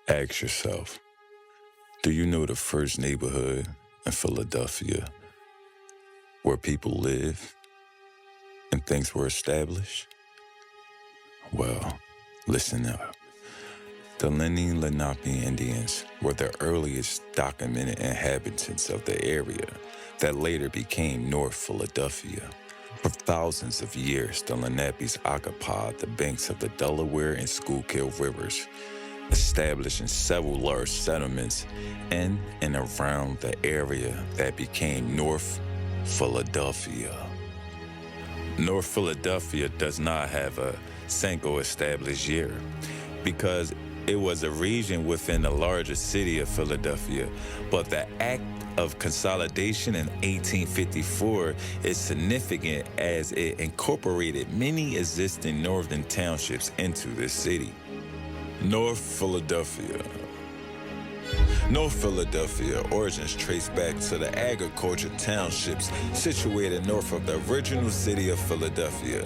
Ask yourself, do you know the first neighborhood in Philadelphia where people lived and things were established? Well, listen up. The Lenni Lenape Indians were the earliest documented inhabitants of the area that later became North Philadelphia. For thousands of years, the Lenapes occupied the banks of the Delaware and Schuylkill rivers, establishing several large settlements in and around the area that became North Philadelphia. North Philadelphia does not have a single established year because it was a region within the larger city of Philadelphia, but the Act of Consolidation in 1854 is significant as it incorporated many existing northern townships into the city. North Philadelphia. North Philadelphia origins trace back to the agriculture townships situated north of the original city of Philadelphia,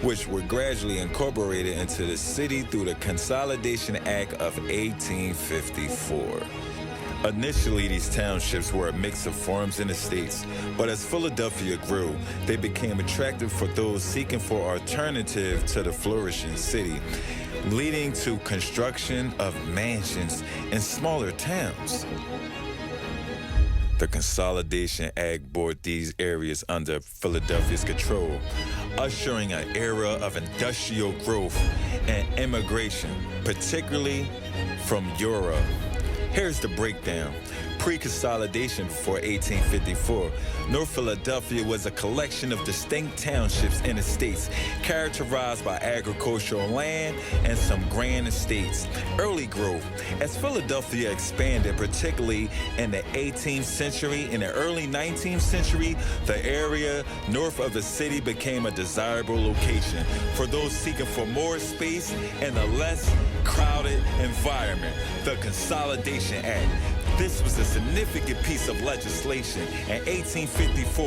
which were gradually incorporated into the city through the Consolidation Act of 1854. Initially, these townships were a mix of farms and estates, but as Philadelphia grew, they became attractive for those seeking for alternative to the flourishing city, leading to construction of mansions in smaller towns. The Consolidation Act brought these areas under Philadelphia's control, ushering an era of industrial growth and immigration, particularly from Europe. Here's the breakdown. Pre-consolidation before 1854, North Philadelphia was a collection of distinct townships and estates characterized by agricultural land and some grand estates. Early growth. As Philadelphia expanded, particularly in the 18th century and the early 19th century, the area north of the city became a desirable location for those seeking for more space and a less crowded environment. The Consolidation Act. This was a significant piece of legislation in 1854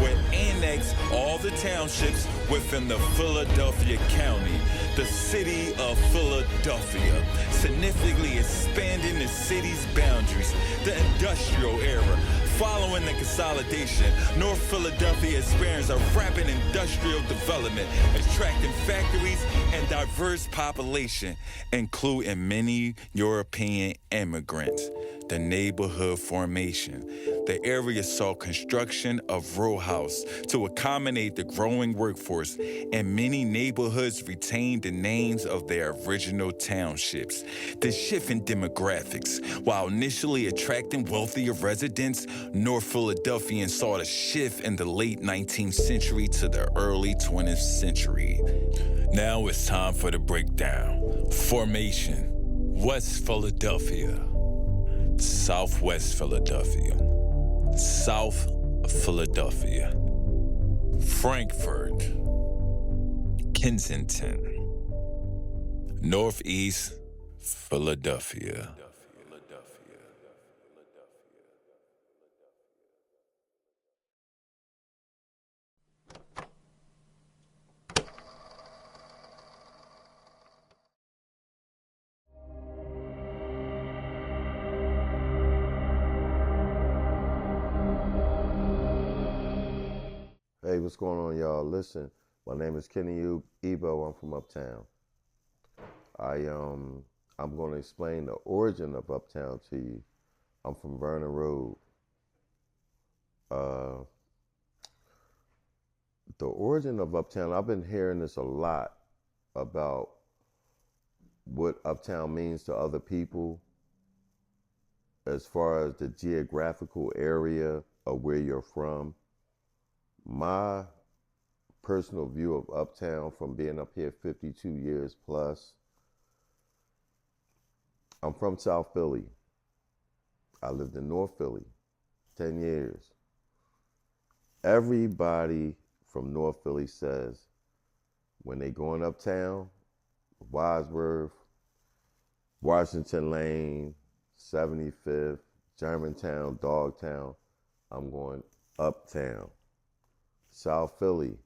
which annexed all the townships within the Philadelphia County, the city of Philadelphia, significantly expanding the city's boundaries. The industrial era. Following the consolidation, North Philadelphia experienced a rapid industrial development, attracting factories and diverse population, including many European immigrants. The neighborhood formation. The area saw construction of row house to accommodate the growing workforce, and many neighborhoods retained the names of their original townships. The shift in demographics. While initially attracting wealthier residents, North Philadelphians saw a shift in the late 19th century to the early 20th century. Now it's time for the breakdown. Formation. West Philadelphia. Southwest Philadelphia, South Philadelphia, Frankfurt, Kensington, Northeast Philadelphia. Hey, what's going on, y'all? Listen, my name is Kenny Ebo. I'm from Uptown. I'm going to explain the origin of Uptown to you. I'm from Vernon Road. Uh, the origin of Uptown, I've been hearing this a lot about what Uptown means to other people as far as the geographical area of where you're from. My personal view of Uptown from being up here 52 years plus, I'm from South Philly. I lived in North Philly 10 years. Everybody from North Philly says when they going uptown, Wadsworth, Washington Lane, 75th, Germantown, Dogtown, I'm going uptown. South Philly,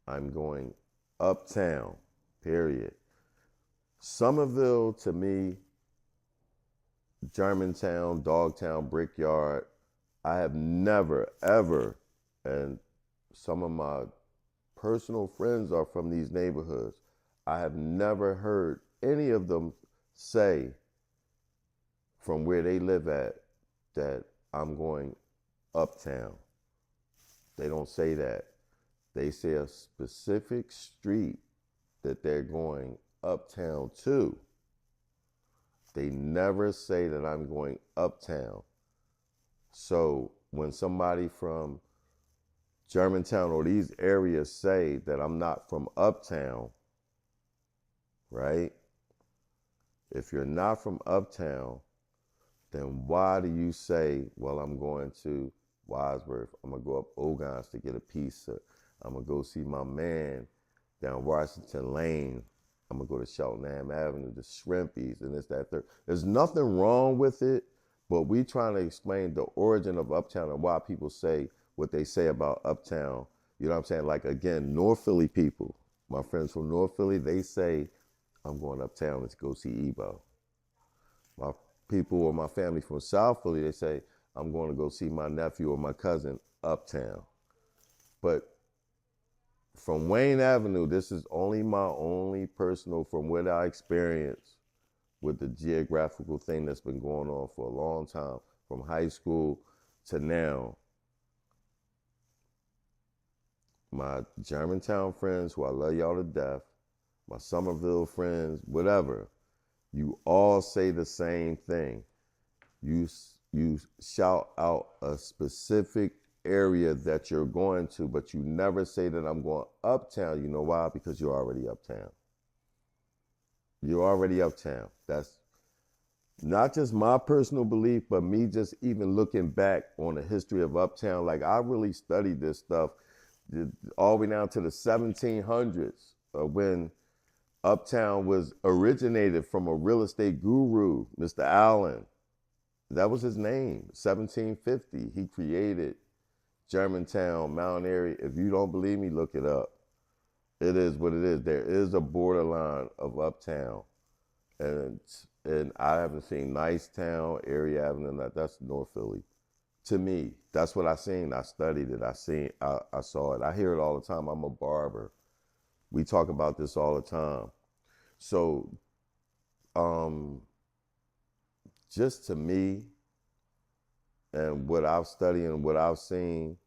I'm going uptown, period. Somerville, to me, Germantown, Dogtown, Brickyard. I have never, ever, and some of my personal friends are from these neighborhoods. I have never heard any of them say from where they live at that I'm going uptown. They don't say that. They say a specific street that they're going uptown to. They never say that I'm going uptown. So when somebody from Germantown or these areas say that I'm not from uptown, right? If you're not from uptown, then why do you say, well, I'm going to Wadsworth, I'm gonna go up Ogons to get a pizza, I'm gonna go see my man down Washington Lane, I'm gonna go to Cheltenham Avenue, the Shrimpies, and this, that, third. There's nothing wrong with it, but we trying to explain the origin of uptown and why people say what they say about uptown. You know what I'm saying? Like, again, North Philly people, my friends from North Philly, they say, I'm going uptown to go see Ebo. My people or my family from South Philly, they say, I'm going to go see my nephew or my cousin uptown. But from Wayne Avenue, this is only my only personal, from what I experienced with the geographical thing that's been going on for a long time, from high school to now. My Germantown friends, who I love y'all to death, my Somerville friends, whatever, you all say the same thing. You shout out a specific area that you're going to, but you never say that I'm going uptown. You know why? Because you're already uptown. You're already uptown. That's not just my personal belief, but me just even looking back on the history of uptown. Like, I really studied this stuff all the way down to the 1700s, when uptown was originated from a real estate guru, Mr. Allen. That was his name, 1750. He created Germantown, Mount Airy. If you don't believe me, look it up. It is what it is. There is a borderline of uptown. And I haven't seen Nicetown, Erie Avenue, that's North Philly. To me, that's what I seen. I studied it. I saw it. I hear it all the time. I'm a barber. We talk about this all the time. So, just to me, and what I've studied and what I've seen,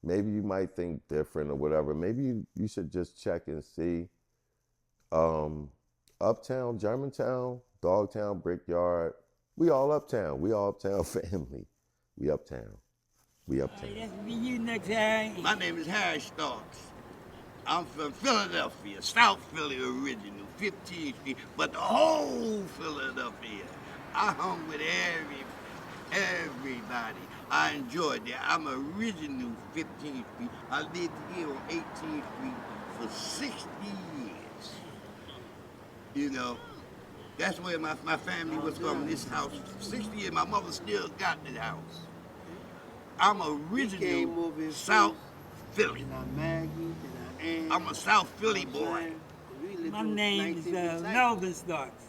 maybe you might think different or whatever. Maybe you should just check and see. Uptown, Germantown, Dogtown, Brickyard, we all uptown. We all uptown family. We uptown. We uptown. That's be you next, Harry. My name is Harry Starks. I'm from Philadelphia, South Philly original, 15th Street, but the whole Philadelphia. I hung with everybody. I enjoyed it. I'm original 15th Street. I lived here on 18th Street for 60 years. You know, that's where my family was from, this house. 60 years, my mother still got the house. I'm original South Philly. I'm a South Philly boy. My name is Melvin Starks.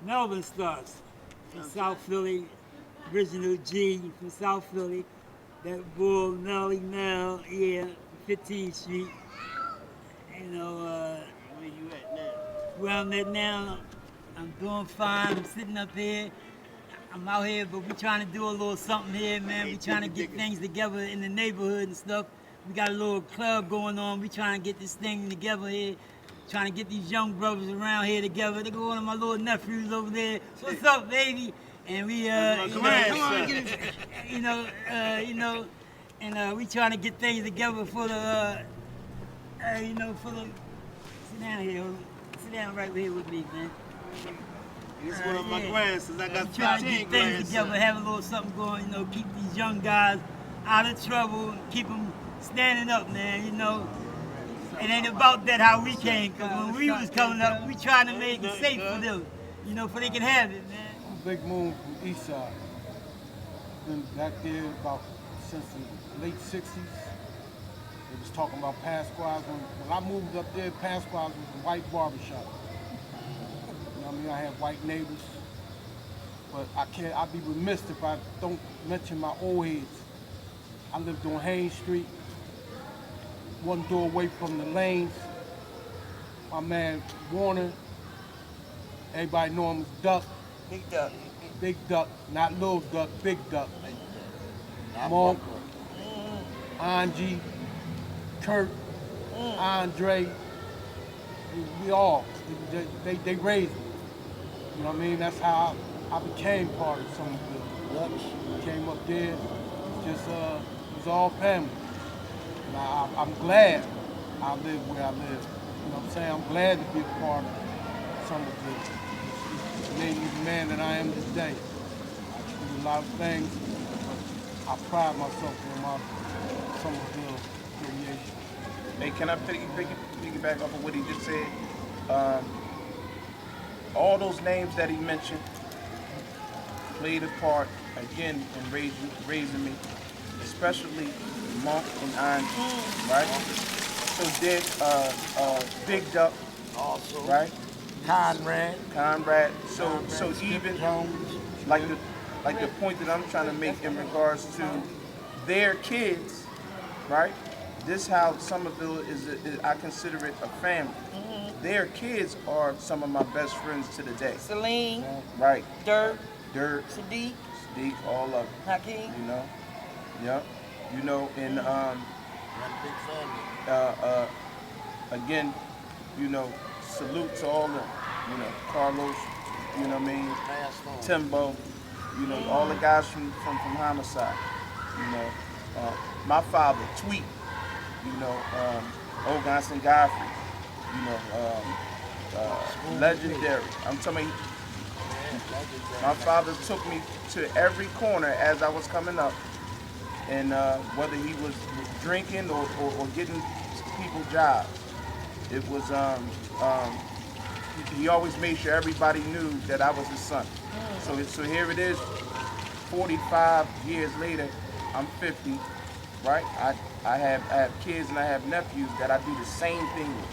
Melvin Starks from South Philly, original G from South Philly. That bull Nelly now, yeah, 15th Street. You know, Where you at now? where I'm at now, I'm doing fine. I'm sitting up here. I'm out here, but we trying to do a little something here, man. We trying to get things together in the neighborhood and stuff. We got a little club going on. We trying to get this thing together here. Trying to get these young brothers around here together. They go one of my little nephews over there. What's up, baby? And we, Come on, get it. and we trying to get things together for the, for the. Sit down here. Sit down right here with me, man. This is one of my grandsons. I got Trying to 15 get things grandsons. together, have a little something going, keep these young guys out of trouble, keep them standing up, man, It ain't about that how we came, because when we was coming up, we trying to make it safe for them, for they can have it, man. I'm Big Moon from East Side. Been back there since the late 60s. They was talking about Pasquale's. When I moved up there, Pasquale's was a white barbershop. You know what I mean? I had white neighbors. but I'd be remiss if I don't mention my old heads. I lived on Haynes Street, one door away from the lanes. My man Warner, everybody know him as Duck. Big Duck. Big Duck, not Little Duck, Big Duck. Monk, Angie, Kurt, Andre, we all, they raised me. You know what I mean? That's how I became part of Somerville. Came up there, it was all family. And I'm glad I live where I live. You know what I'm saying? I'm glad to be a part of Somerville. It made me the man that I am today. I do a lot of things, but I pride myself on my Somerville affiliation. Hey, can I piggyback off of what he just said? All those names that he mentioned played a part, again, in raising me, especially Monk and Angie, right? So did Big Duck, Also, right? Conrad. So even like the point that I'm trying to make in regards to their kids, right? This how Somerville is I consider it a family. Their kids are some of my best friends to the day. Celine, Right. Dirt, Sadiq, all of them. Hakeem. You know? Yep. You know, and Big family. again, you know, salute to all of them. You know, Carlos, you know what I mean? Passed on. Timbo, you know, all the guys from Homicide. You know, my father, Tweet, you know, Oganson Godfrey, you know, legendary. I'm telling you, my father took me to every corner as I was coming up, and whether he was drinking or getting people jobs, it was he always made sure everybody knew that I was his son. So here it is, 45 years later, I'm 50, right? I have kids and I have nephews that I do the same thing with.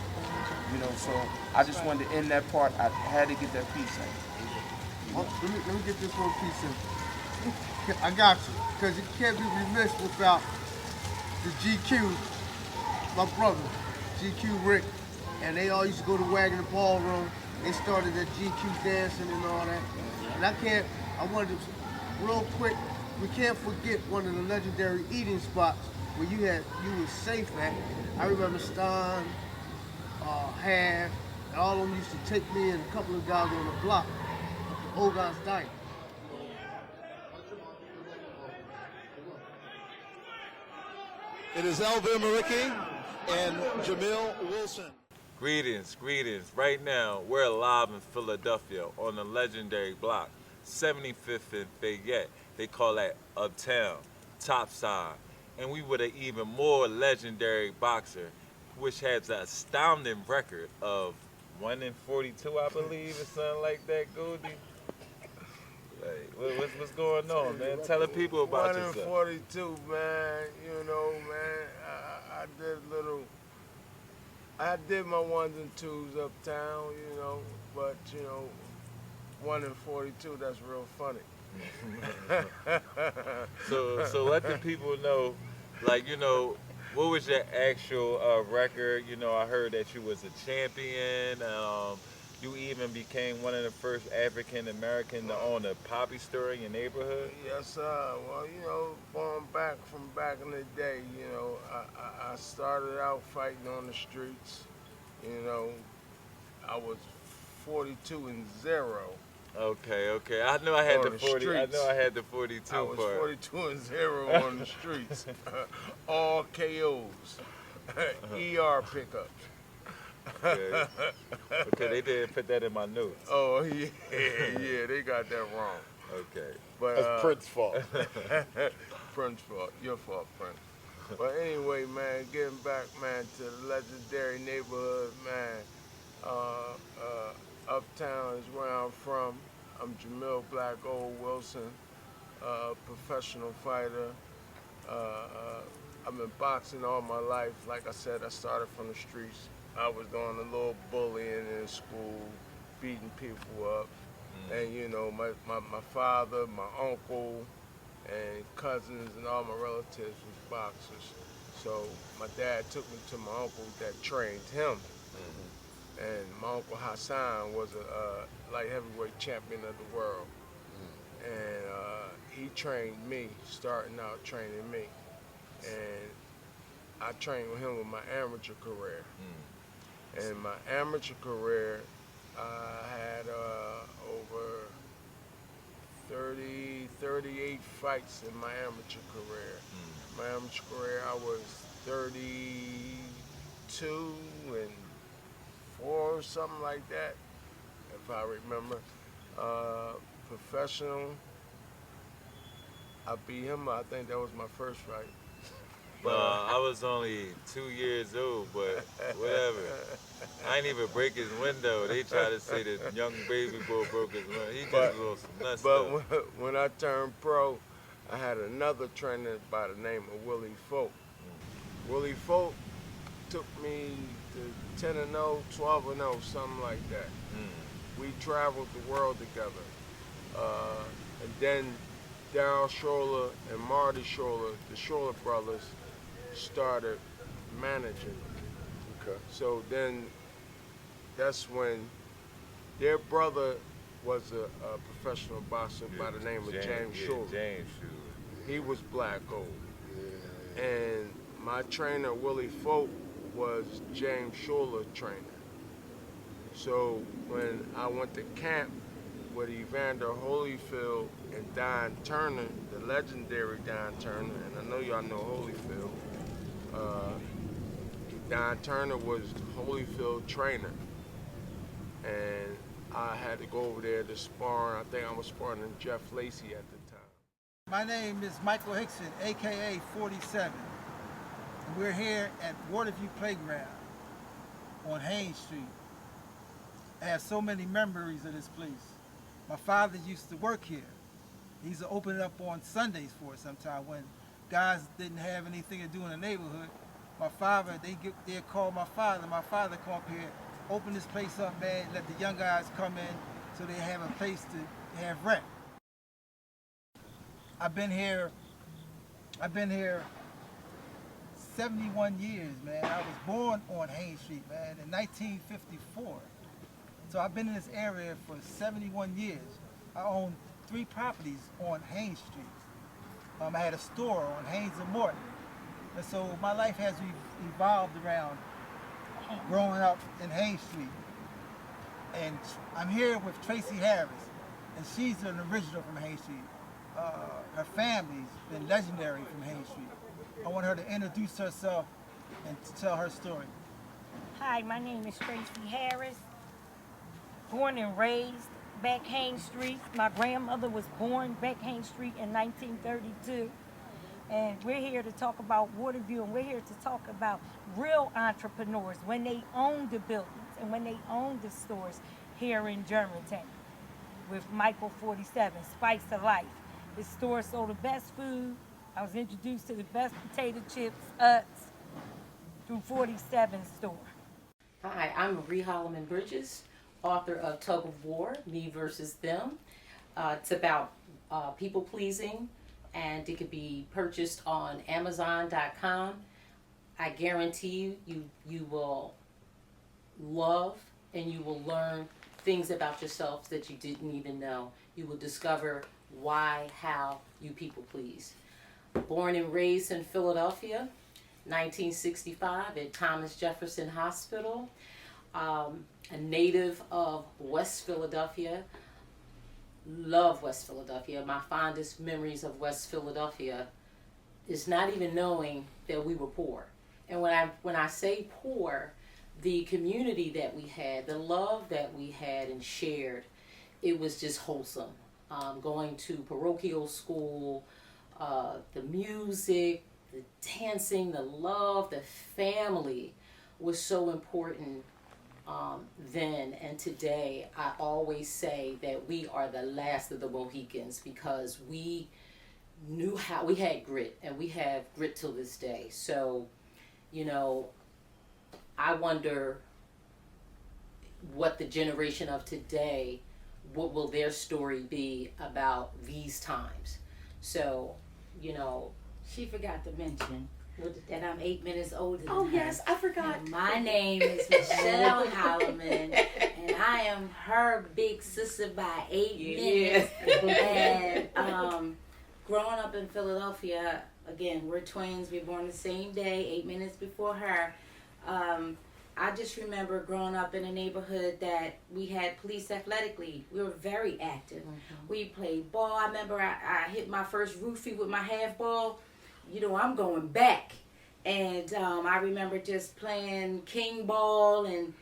You know, so I just wanted to end that part. I had to get that piece in. Let me get this one piece in. I got you, because it can't be remiss without the GQ, my brother, GQ Rick, and they all used to go to Wagner Ballroom. They started at GQ dancing and all that. And I wanted to, real quick, we can't forget one of the legendary eating spots where you was safe at. I remember Stein, Hav, and all of them used to take me and a couple of guys on the block, Old Guys Diner. It is Elvin Maricki and Jamil Wilson. Greetings. Right now, we're live in Philadelphia on the legendary block, 75th and Fayette. They call that Uptown, Topside. And we with an even more legendary boxer, which has an astounding record of 1-42, I believe, or something like that, Goldie. Like, what's going on, man? Tell the people about yourself. 1-42, man. You know, man. I did my 1s and 2s uptown, you know, but you know, 1-42, that's real funny. So let the people know, like, you know, what was your actual record? You know, I heard that you was a champion. You even became one of the first African American to own a poppy store in your neighborhood. Yes, sir. Well, you know, going back from back in the day, you know, I started out fighting on the streets. You know, I was 42-0. Okay. I know I had On the 40. I streets. know I had the 42 I was part. 42-0 on the streets. All KOs. ER pickups. Okay, they didn't put that in my notes. Oh, yeah, they got that wrong. Okay. But, That's Prince's fault. Prince's fault. Your fault, Prince. But anyway, man, getting back, man, to the legendary neighborhood, man. Uptown is where I'm from. I'm Jamil Black Old Wilson, professional fighter. I've been boxing all my life. Like I said, I started from the streets. I was doing a little bullying in school, beating people up. And you know, my father, my uncle, and cousins and all my relatives was boxers. So my dad took me to my uncle that trained him. And my uncle Hassan was a light heavyweight champion of the world. And he trained me, starting out training me. And I trained with him with my amateur career. And my amateur career, I had over 38 fights in my amateur career. My amateur career, I was 32 and 4 or something like that, if I remember. Professional, I beat him. I think that was my first fight. I was only 2 years old, but whatever. I ain't even break his window. They try to say that young baby boy broke his window. He just lost some nuts. But when I turned pro, I had another trainer by the name of Willie Folk. Willie Folk took me to 10-0, 12-0, something like that. We traveled the world together. And then Darryl Scholler and Marty Scholler, the Scholler brothers, started managing. Okay. So then that's when their brother was a professional boxer by the name of James Scholler. James Scholler. He was black gold. And my trainer, Willie Folk, was James Scholler trainer. So when I went to camp with Evander Holyfield and Don Turner, the legendary Don Turner, and I know y'all know Holyfield. Don Turner was Holyfield trainer, and I had to go over there to spar. I think I was sparring with Jeff Lacey at the time. My name is Michael Hickson, aka 47. And we're here at Waterview Playground on Haynes Street. I have so many memories of this place. My father used to work here. He used to open it up on Sundays for us sometime when guys didn't have anything to do in the neighborhood. My father, they'd call my father come up here, open this place up, man, let the young guys come in so they have a place to have rent. I've been here 71 years, man. I was born on Haynes Street, man, in 1954. So I've been in this area for 71 years. I own 3 properties on Haynes Street. I had a store on Haynes and Morton. And so my life has evolved around growing up in Haynes Street. And I'm here with Tracy Harris, and she's an original from Haynes Street. Her family's been legendary from Haynes Street. I want her to introduce herself and to tell her story. Hi, my name is Tracy Harris. Born and raised back Haynes Street. My grandmother was born back Haynes Street in 1932. And we're here to talk about Waterview, and we're here to talk about real entrepreneurs when they own the buildings and when they own the stores here in Germantown. With Michael 47, Spice of Life. This store sold the best food. I was introduced to the best potato chips, Utz, through 47's store. Hi, I'm Marie Holloman Bridges, author of Tug of War, Me versus Them. It's about people pleasing, and it could be purchased on Amazon.com. I guarantee you will love and you will learn things about yourself that you didn't even know. You will discover why, how you people please. Born and raised in Philadelphia, 1965 at Thomas Jefferson Hospital. A native of West Philadelphia. Love West Philadelphia. My fondest memories of West Philadelphia is not even knowing that we were poor. And when I say poor, the community that we had, the love that we had and shared, it was just wholesome. Going to parochial school, the music, the dancing, the love, the family was so important then and today. I always say that we are the last of the Mohicans because we knew how, we had grit, and we have grit till this day. So, you know, I wonder what the generation of today what will their story be about these times? So, you know. She forgot to mention that I'm 8 minutes older than Oh, her. yes, I forgot. And my name is Michelle Holloman, and I am her big sister by 8 minutes. And growing up in Philadelphia, again, we're twins. We were born the same day, 8 minutes before her. I just remember growing up in a neighborhood that we had police athletic league. We were very active. We played ball. I remember I hit my first roofie with my half ball. You know, I'm going back. And I remember just playing king ball and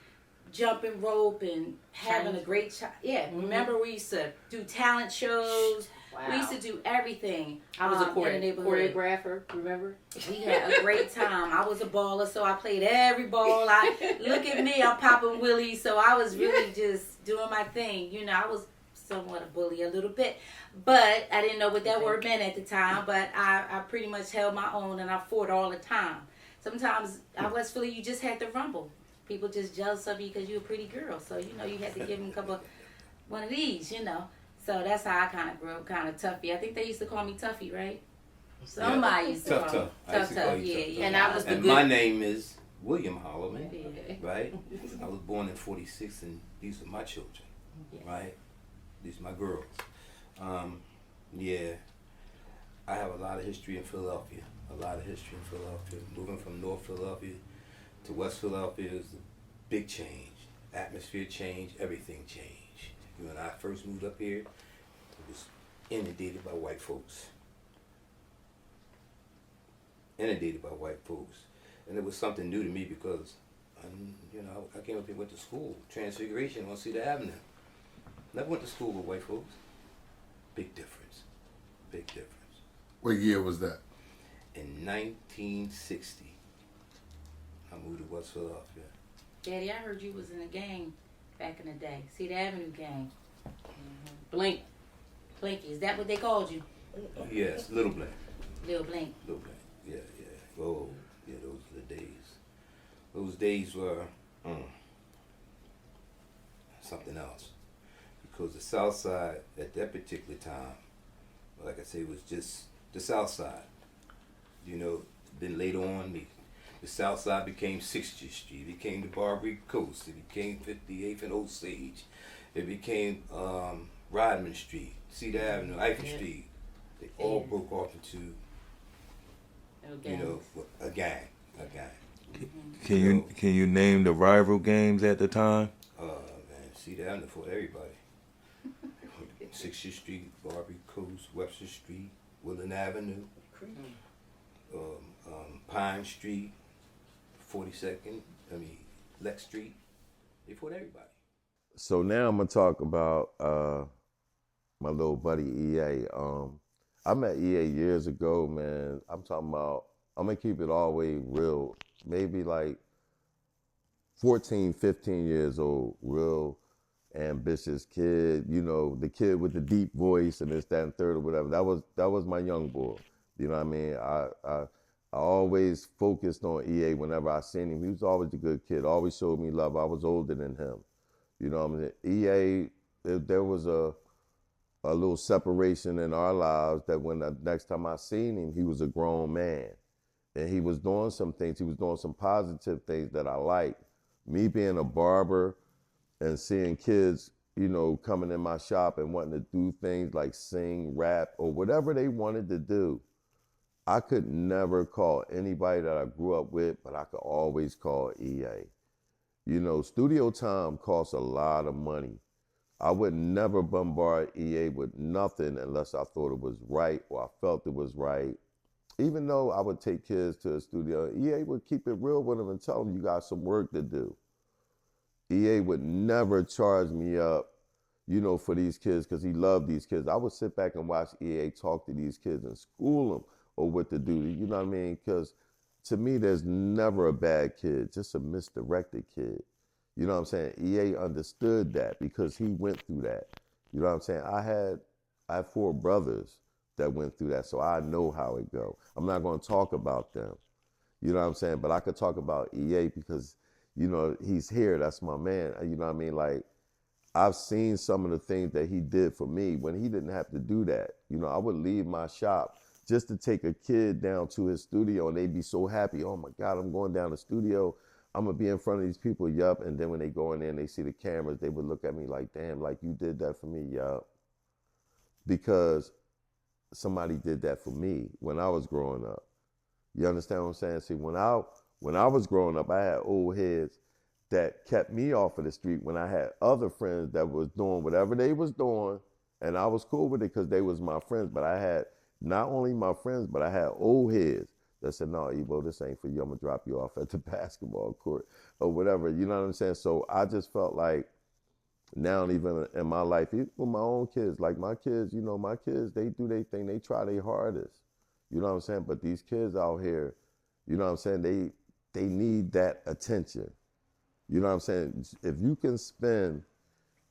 jumping rope and having a great time. Yeah, remember we used to do talent shows. Wow. We used to do everything. I was a in the neighborhood. choreographer, remember? We had a great time. I was a baller, so I played every ball. Look at me, I'm popping willies. So I was really just doing my thing. You know, I was somewhat a bully a little bit, but I didn't know what that word meant at the time. But I pretty much held my own, and I fought all the time. Sometimes out West Philly, you just had to rumble. People just jealous of you because you're a pretty girl. So, you know, you had to give them one of these, you know. So that's how I kind of grew up, kind of toughy. I think they used to call me Tuffy, right? Somebody used to call me Tough. Yeah. And I was the and good. my name is William Holloman, Yeah. right? I was born in '46, and these are my children, right? These are my girls. Yeah, I have a lot of history in Philadelphia. Moving from North Philadelphia to West Philadelphia is a big change. Atmosphere change, everything changed. When I first moved up here, it was inundated by white folks. And it was something new to me because, I came up here, went to school, Transfiguration on Cedar Avenue. Never went to school with white folks. Big difference. What year was that? In 1960, I moved to West Philadelphia. Daddy, I heard you was in a gang back in the day. Cedar Avenue gang. Blink. Blinky, is that what they called you? Yes, Little Blink. Little Blink. Yeah. Oh, yeah, those were the days. Those days were something else. Because the South Side at that particular time, like I say, was just the South Side. Then later on, the South Side became 60th Street. It became the Barbary Coast. It became 58th and Osage. It became Rodman Street, Cedar Avenue, Eiffel Street. They all broke off into, a gang. Can you name the rival games at the time? Man, Cedar Avenue for everybody. 60th Street, Barbary Coast, Webster Street, Woodland Avenue, Pine Street, 42nd, Lex Street. They fought everybody. So now I'm gonna talk about my little buddy EA. I met EA years ago, man. I'm gonna keep it all the way real. Maybe like 14, 15 years old, real ambitious kid, the kid with the deep voice and this, that, and third or whatever. That was my young boy. You know what I mean? I always focused on EA whenever I seen him. He was always a good kid, always showed me love. I was older than him. You know what I mean? EA, there was a little separation in our lives that when the next time I seen him, he was a grown man. And he was doing some things, he was doing some positive things that I liked. Me being a barber and seeing kids, coming in my shop and wanting to do things like sing, rap, or whatever they wanted to do. I could never call anybody that I grew up with, but I could always call EA. Studio time costs a lot of money. I would never bombard EA with nothing unless I thought it was right or I felt it was right. Even though I would take kids to a studio, EA would keep it real with them and tell them you got some work to do. EA would never charge me up, for these kids because he loved these kids. I would sit back and watch EA talk to these kids and school them or what to do. You know what I mean? Because to me, there's never a bad kid, just a misdirected kid. You know what I'm saying? EA understood that because he went through that. You know what I'm saying? I had 4 brothers that went through that, so I know how it go. I'm not going to talk about them. You know what I'm saying? But I could talk about EA because, he's here. That's my man. You know what I mean? Like, I've seen some of the things that he did for me when he didn't have to do that. You know, I would leave my shop just to take a kid down to his studio, and they'd be so happy. Oh my God, I'm going down the studio. I'm gonna be in front of these people, yup. And then when they go in there and they see the cameras, they would look at me like, damn, like you did that for me, yup. Because somebody did that for me when I was growing up. You understand what I'm saying? See, when I was growing up, I had old heads that kept me off of the street when I had other friends that was doing whatever they was doing, and I was cool with it because they was my friends. But I had not only my friends, but I had old heads that said, no, Evo, this ain't for you. I'm gonna drop you off at the basketball court or whatever. You know what I'm saying? So I just felt like now, even in my life, even with my own kids, like my kids, you know, my kids, they do their thing, they try their hardest. You know what I'm saying? But these kids out here, you know what I'm saying, they need that attention. You know what I'm saying? If you can spend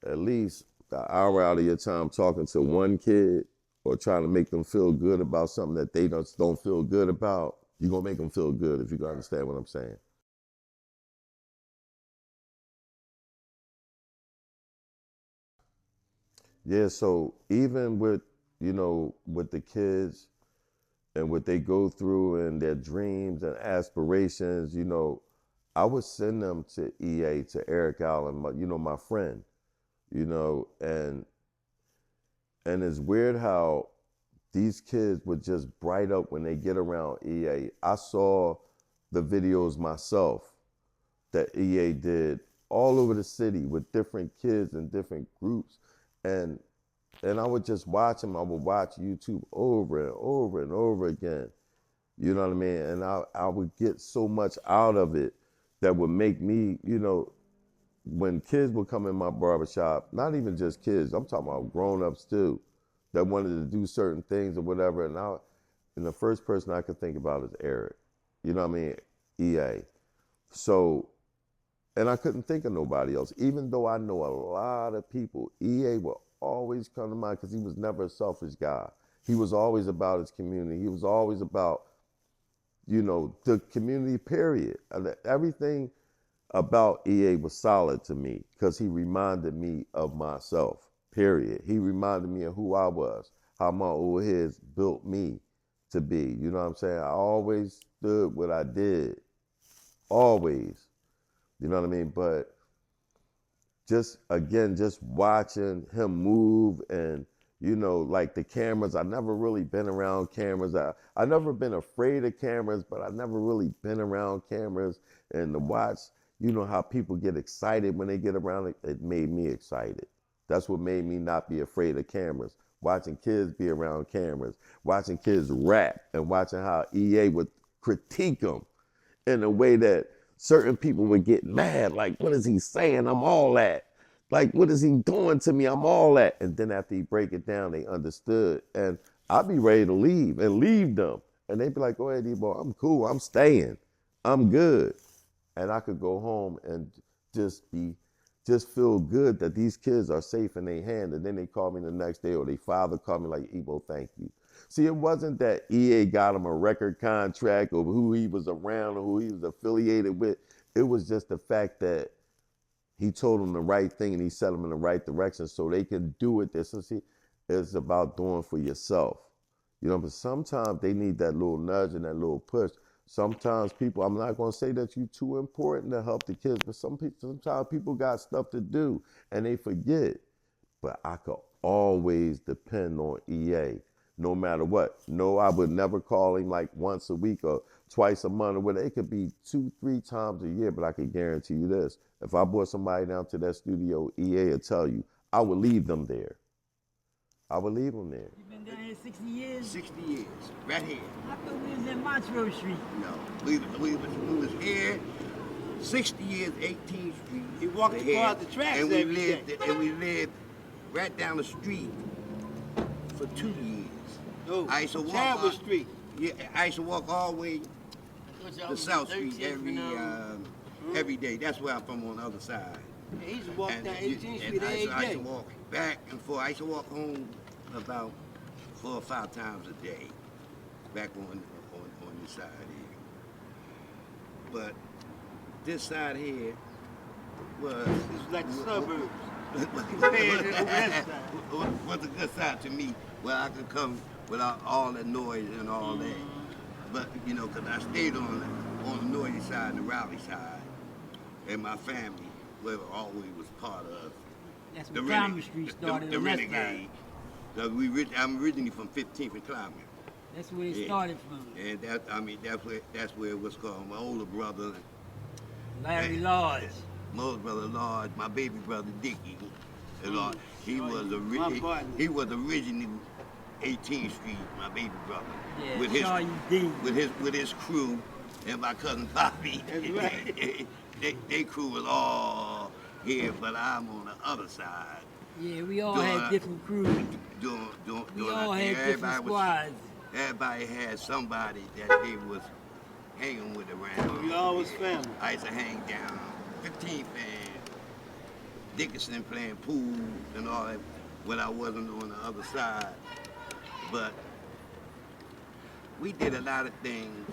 at least an hour out of your time talking to one kid or trying to make them feel good about something that they don't feel good about, you're going to make them feel good, if you can understand what I'm saying. Yeah, so even with, you know, with the kids and what they go through and their dreams and aspirations, you know, I would send them to EA, to Eric Allen, you know, my friend, you know, and it's weird how these kids would just bright up when they get around EA. I saw the videos myself that EA did all over the city with different kids and different groups. And I would just watch them. I would watch YouTube over and over and over again. You know what I mean? And I would get so much out of it that would make me, you know, when kids would come in my barbershop, not even just kids, I'm talking about grown-ups too, that wanted to do certain things or whatever. And the first person I could think about is Eric. You know what I mean? EA. So, and I couldn't think of nobody else. Even though I know a lot of people, EA will always come to mind because he was never a selfish guy. He was always about his community. He was always about, you know, the community, period. Everything about EA was solid to me because he reminded me of myself, period. He reminded me of who I was, how my old heads built me to be. You know what I'm saying? I always stood what I did. Always. You know what I mean? But just watching him move and, you know, like the cameras, I never really been around cameras. I never been afraid of cameras, but I never really been around cameras. And to watch, you know, how people get excited when they get around it, it made me excited. That's what made me not be afraid of cameras. Watching kids be around cameras, watching kids rap, and watching how EA would critique them in a way that certain people would get mad, like, what is he saying? I'm all that. Like, what is he doing to me? I'm all that. And then after he break it down, they understood. And I'd be ready to leave and leave them. And they'd be like, go ahead, D-Boy, I'm cool, I'm staying, I'm good. And I could go home and just feel good that these kids are safe in their hand. And then they call me the next day, or their father called me like, Ebo, thank you. See, it wasn't that EA got him a record contract or who he was around or who he was affiliated with. It was just the fact that he told them the right thing and he set them in the right direction so they can do it. It's about doing for yourself. You know, but sometimes they need that little nudge and that little push. Sometimes people, I'm not going to say that you're too important to help the kids, but sometimes people got stuff to do and they forget. But I could always depend on EA, no matter what. No, I would never call him like once a week or twice a month or whatever. It could be 2-3 times a year, but I can guarantee you this. If I brought somebody down to that studio, EA will tell you, I would leave them there. I would leave them there. You been down here 60 years? 60 years, right here. I thought we was in Montrose Street. No, we was here 60 years, 18th Street. You walked across the tracks and we every lived, day. And we lived right down the street for 2 years. Oh, I used to walk Chadwick Street. Yeah, I used to walk all the way to South Street every day. That's where I'm from, on the other side. Yeah, he used to walk down 18th Street every I used day. to walk back and forth. I used to walk home about 4 or 5 times a day, back on this side here. But this side here was like the suburbs. What's a good side to me where I could come without all the noise and all that. But, you know, because I stayed on the noisy side and the rowdy side. And my family, well, always was part of That's when Primary Street started. The Renegade. I'm originally from 15th and Clymer. That's where it started from. And that's where it was called. My older brother, Larry Lodge. My older brother Lodge, my baby brother Dickie. He was originally 18th Street, my baby brother. Yeah, with his crew and my cousin Bobby. That's right. They crew was all here, but I'm on the other side. Yeah, we all had different crews. We all had different squads. Everybody had somebody that they was hanging with around. We all was family. I used to hang down 15th and Dickinson playing pool and all that when I wasn't on the other side. But we did a lot of things,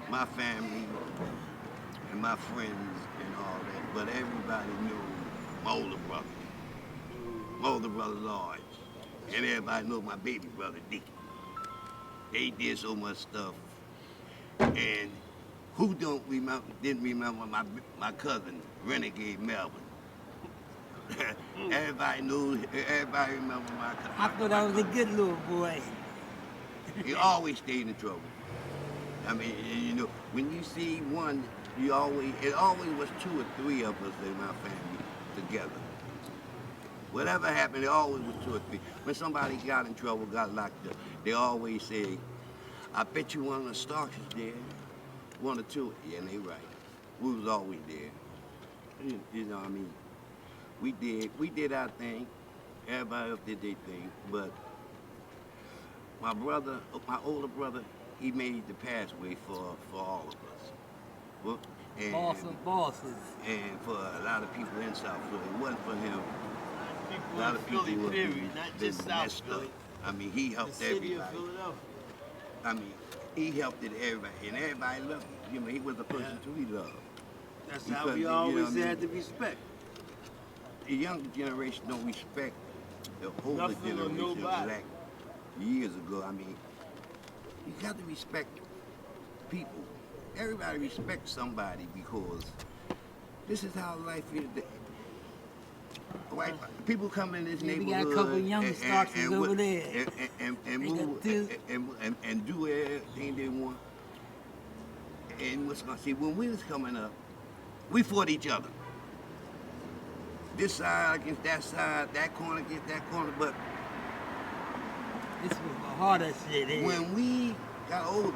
my family and my friends and all that, but everybody knew my older brother Lodge, and everybody knew my baby brother Dickie. They did so much stuff, and who didn't remember my cousin, Renegade Melvin? Everybody remember my cousin. I thought I was a good little boy. He always stayed in trouble. I mean, you know, when you see one, it always was 2 or 3 of us in my family together. Whatever happened, it always was 2 or 3. When somebody got in trouble, got locked up, they always say, I bet you one of the Starks is there. 1 or 2. Yeah, and they right. We was always there. You know what I mean? We did our thing. Everybody else did their thing. But my older brother, he made the pathway for all of us. Well, and, Boss of bosses. And for a lot of people in South Philly. It wasn't for him. People A lot of people Philly, would period, be not just South messed Philly. up. I mean, he helped The city everybody. of Philadelphia. I mean, he helped everybody, and everybody loved him. You know, he was a person to be loved. That's Because, how we you know always what I mean? had to respect. The younger generation don't respect the older Nothing or generation nobody. like years ago. I mean, you got to respect people. Everybody respects somebody because this is how life is. White people come in this neighborhood. We got a couple of young Starks over there. And move and do everything they want. And what's gonna see when we was coming up, we fought each other. This side against that side, that corner against that corner, but this was the harder shit. Eh? When we got older,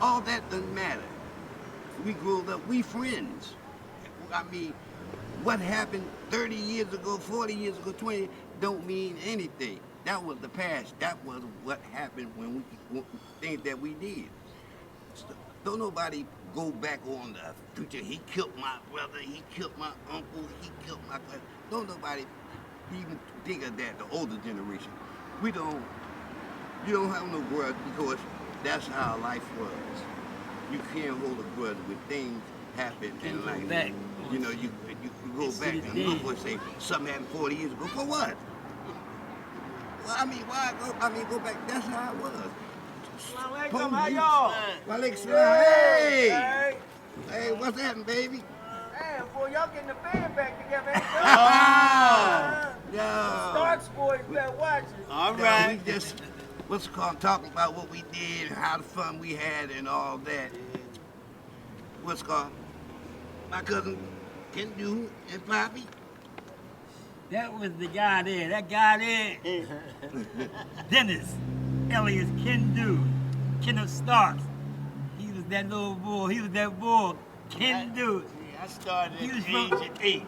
all that doesn't matter. We grew up, we friends. I mean, what happened 30 years ago, 40 years ago, 20, don't mean anything. That was the past. That was what happened when things that we did. Don't nobody go back on the future. He killed my brother, he killed my uncle, he killed my cousin. Don't nobody even think of that, the older generation. You don't have no grudge because that's how life was. You can't hold a grudge when things happen in life. Back. You know, you go back and look and say, something happened 40 years ago. For what? Well, I mean, why go? I mean, go back. That's how it was. Assalamualaikum, how y'all? Walaikum salam. Hey! Hey, what's happening, baby? Hey, boy, y'all getting the band back together, ain't No. The Starks boys better watch it. All right. We just, what's it called, talking about what we did, how the fun we had, and all that. What's it called? My cousin Ken Do and Poppy. That was the guy there. That guy there, Dennis, alias Ken Do, Ken of Starks. He was that little boy. He was that boy, Ken Do. I started He at was the age of 8.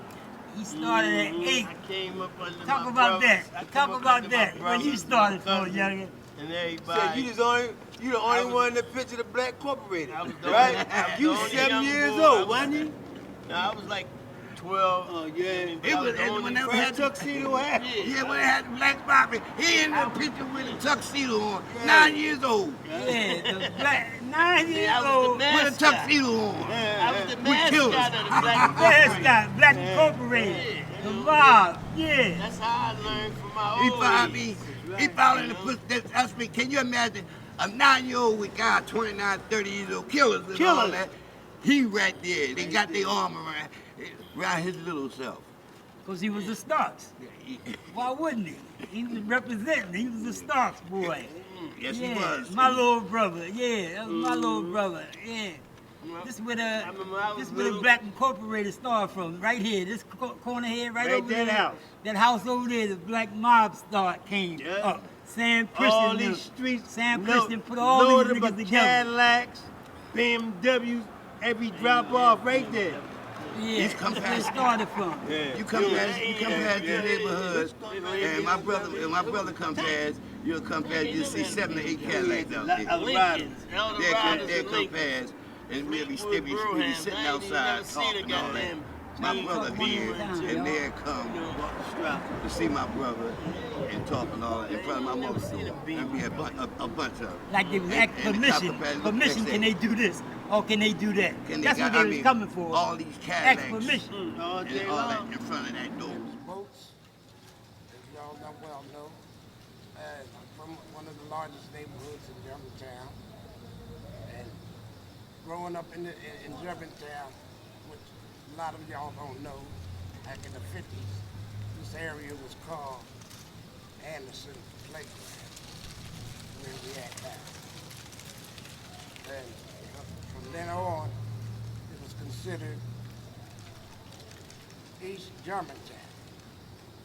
He started at 8. I came up under Talk my about brothers. I that. come Talk up about under my that. When brothers you and started for cousins youngin. And everybody. So you the only one that pictured the Black Corporated, I was the right? only- I was You the was only 7 young years boy. old, wasn't you? No, I was like 12. Oh, yeah. It was when they had tuxedo hat. Yeah, when they had the Black Poppy. He in the picture with a tuxedo on. 9 years old. Yeah, the black 9 years I was the old. With a tuxedo on. I was the We killed mascot us. of the Black Mascot, Black Incorporated. The mob, yeah. That's how I learned from my He old found age. me. That's He right, found you in the know? footsteps. That's me. Can you imagine a 9-year-old with guy 29, 30 years old killers and all Killers. that? He right there. They got their arm around his little self. Because he was the Starks. Why wouldn't he? He was representing. He was the Starks boy. Yes, yeah, he was. my little brother. Yeah, that was my little brother. Yeah. This where the Black Incorporated started from. Right here, this corner here, right over that there. house. That house over there, the Black Mob came up. Sam Christian. All these streets. Sam Christian put all these niggas together. Cadillacs, BMWs, every drop off right there. Yeah, that's where it started from. You come past these neighborhoods, and my brother come past. You'll come past. You'll see 7 or 8 Cadillacs out there. They'll come past, and we'll be sitting outside talking all that. My brother here, and there come to see my brother and talking all that in front of my mother's door. And be a bunch of them. Like they was asking permission. Permission, can they do this? Or can they do that? That's what they was coming for. All these Cadillacs. Ask permission. And all that in front of that door. Boats, as y'all well know, from one of the largest neighborhoods in Germantown. And growing up in Germantown, which a lot of y'all don't know, back in the 50s, this area was called Anderson Playground, where we at now. And from then on, it was considered East Germantown.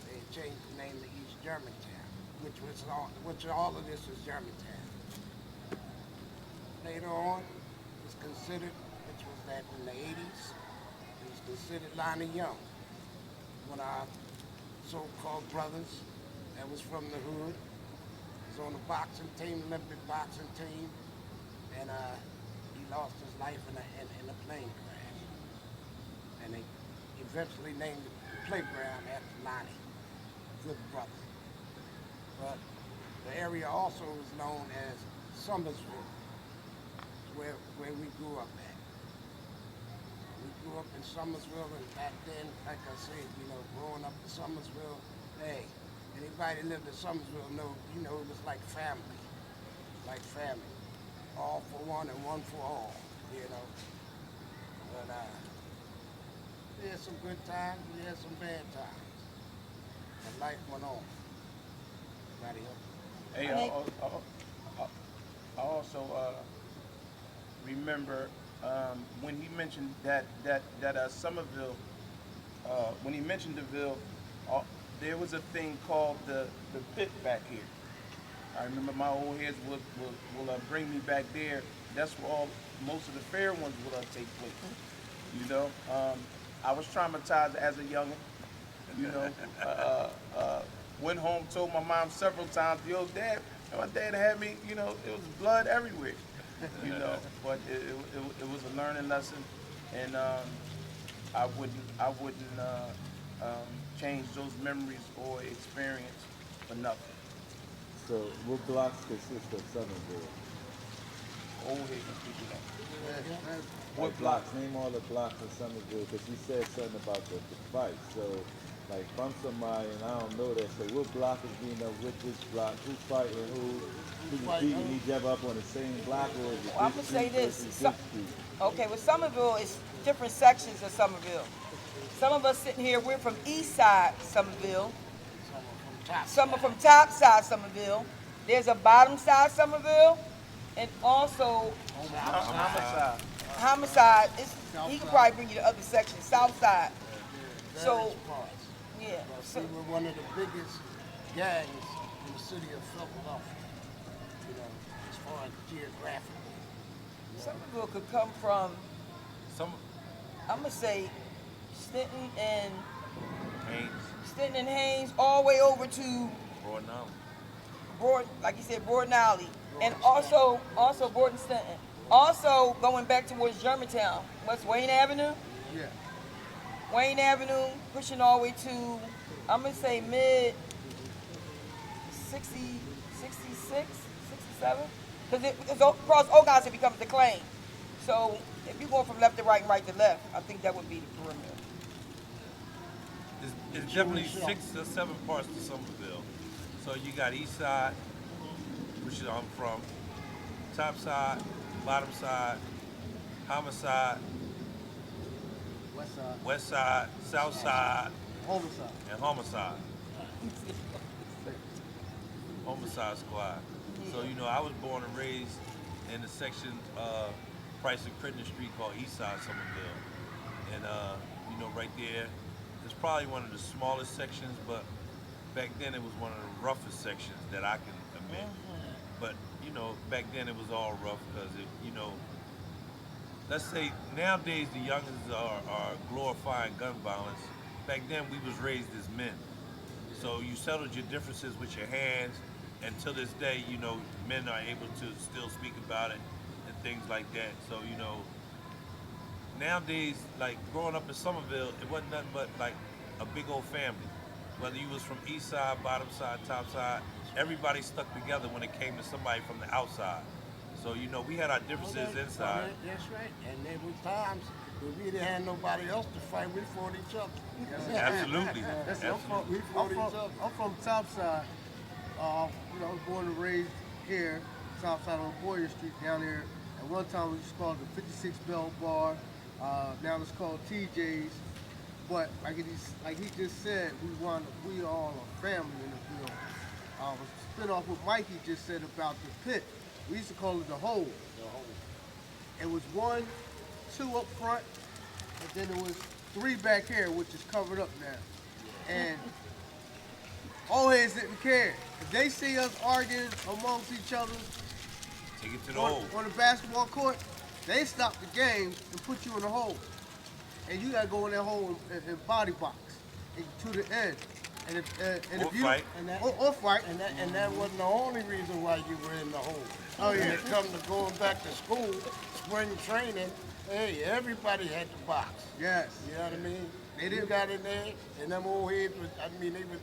They changed the name to East Germantown, which all of this is Germantown. Later on, it was considered, which was that in the 80s, it was considered Lonnie Young, one of our so-called brothers that was from the hood. He was on the boxing team, Olympic boxing team, and he lost his life in a plane crash. And they eventually named the playground after Lonnie, good brother. But the area also is known as Summersville, where we grew up at. We grew up in Summersville, and back then, like I said, growing up in Summersville, hey, anybody that lived in Summersville know, it was like family, all for one and one for all, But we had some good times, we had some bad times, and life went on. Hey, I also remember when he mentioned that Somerville, when he mentioned the Ville, there was a thing called the pit back here. I remember my old heads will bring me back there. That's where most of the fair ones will take place. I was traumatized as a youngin'. Went home, told my mom several times, yo, Dad, my dad had me, it was blood everywhere, but it was a learning lesson, and I wouldn't change those memories or experience for nothing. So what blocks consist of Somerville? Old Haven people know. What blocks? Name all the blocks in Somerville, because you said something about the fight. So, like, from somebody, and I don't know that, so what block is being up with which block? Who's fighting who? Who's beating each other up on the same block, or is it I'm gonna say this. Okay, with Somerville, it's different sections of Somerville. Some of us sitting here, we're from East Side Somerville. Some are from Top Side Somerville. There's a Bottom Side Somerville, and also Homicide. He could probably bring you the other section, South Side. So, yeah. So we were one of the biggest gangs in the city of Philadelphia, as far as geographically. Somerville could come from, I'm going to say, Stinton and Haynes, all the way over to like you said, Borden Alley, and also Borden Stinton. Also going back towards Germantown, what's Wayne Avenue? Yeah. Wayne Avenue, pushing all the way to, I'm gonna say mid 60, 66, 67, because across Ogas it becomes the claim. So if you're going from left to right and right to left, I think that would be the perimeter. It's definitely 6 or 7 parts to Somerville. So you got East Side, which is I'm from, Top Side, Bottom Side, Homicide, West Side, South Side, and Homicide. Homicide Squad. So you know, I was born and raised in the section Price and Crittenden Street called East Side Somerville, and you know, right there, it's probably one of the smallest sections, but back then it was one of the roughest sections that I can admit. But you know, back then it was all rough because you know, let's say nowadays the youngins are glorifying gun violence. Back then we was raised as men, so you settled your differences with your hands. And to this day, you know, men are able to still speak about it and things like that. So, you know, nowadays, like growing up in Somerville, it wasn't nothing but like a big old family. Whether you was from East Side, Bottom Side, Top Side, everybody stuck together when it came to somebody from the outside. So, you know, we had our differences inside. That's right. And there were times when we didn't have nobody else to fight, we fought each other. Absolutely. We fought each other. I'm from Top Side. You know, I was born and raised here, South Side on Boyer Street down there. At one time we used to call it the 56 Bell Bar. Now it's called TJ's. But like he just said, we all a family in the field. Spin off what Mikey just said about the pit. We used to call it the hole. It was 1, 2 up front, and then it was 3 back here, which is covered up now. And old heads didn't care. If they see us arguing amongst each other take it to the hole. On the basketball court, they stop the game and put you in the hole. And you gotta go in that hole and body box to the end. And if you fight. Or fight. And that wasn't the only reason why you were in the hole. Oh, yeah. When it come to going back to school, spring training, hey, everybody had to box. Yes. You know what I mean? You got in there, and them old heads would, I mean, they would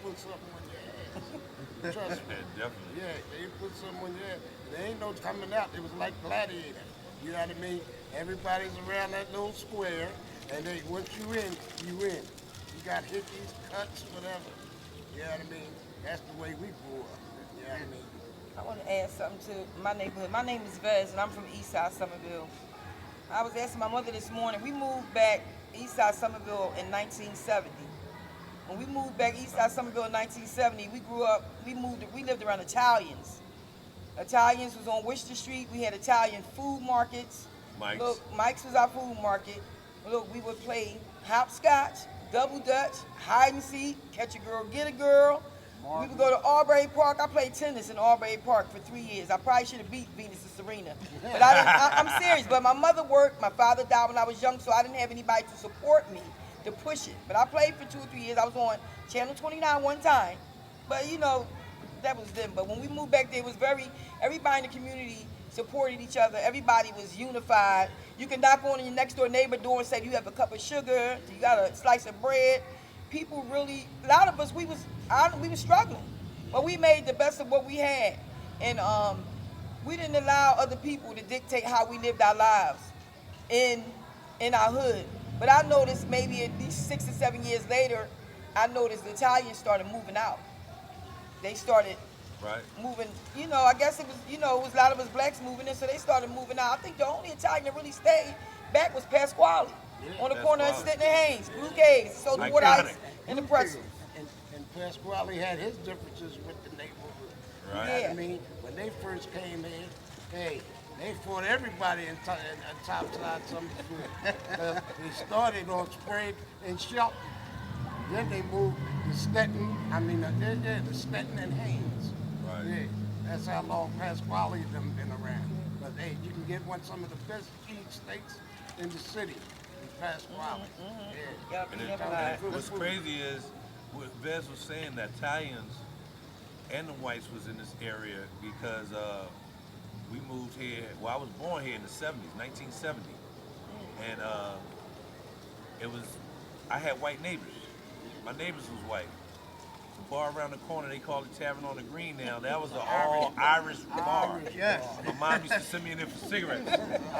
put something on your ass. Trust me. Definitely. Yeah, they put something on your ass. There ain't no coming out. It was like gladiator. You know what I mean? Everybody's around that little square, and they once you in, you in. You got hickeys, cuts, whatever. You know what I mean? That's the way we grew up. You know what I mean? I want to add something to my neighborhood. My name is Vez, and I'm from East Side Somerville. I was asking my mother this morning. We moved back East Side Somerville in 1970. When we moved back East Side Somerville in 1970, we lived around Italians. Italians was on Worcester Street. We had Italian food markets. Mike's. Look, Mike's was our food market. Look, we would play hopscotch, double dutch, hide and seek, catch a girl, get a girl. We would go to Aubrey Park. I played tennis in Aubrey Park for 3 years. I probably should have beat Venus and Serena. But I'm serious. But my mother worked. My father died when I was young, so I didn't have anybody to support me to push it. But I played for 2 or 3 years. I was on Channel 29 one time. But, you know, that was them. But when we moved back there, it was everybody in the community supported each other. Everybody was unified. You can knock on your next door neighbor door and say, do you have a cup of sugar? Do you got a slice of bread? People really, a lot of us, we was struggling. But we made the best of what we had. And we didn't allow other people to dictate how we lived our lives in our hood. But I noticed maybe at least 6 or 7 years later, I noticed the Italians started moving out. They started moving, you know, I guess it was, you know, it was a lot of us blacks moving in, so they started moving out. I think the only Italian that really stayed back was Pasquale on the corner of Stetton and Haynes, Blue Caves, sold the water ice and the pretzels. And Pasquale had his differences with the neighborhood. Right. You know what I mean? When they first came in, hey, they fought everybody in Top Side Somerville. They started on Sprague and Shelton. Then they moved to Stetton, the Stetton and Haynes. Right. Yeah, that's how long Pasquale them been around. But hey, you can get some of the best cheesesteaks in the city in Pasquale. Yeah. And what's crazy is, what Vez was saying, that Italians and the whites was in this area because we moved here, well, I was born here in the 70s, 1970. And I had white neighbors. My neighbors was white. bar around the corner, they call it Tavern on the Green now. That was an all Irish bar. Yes. My mom used to send me in there for cigarettes.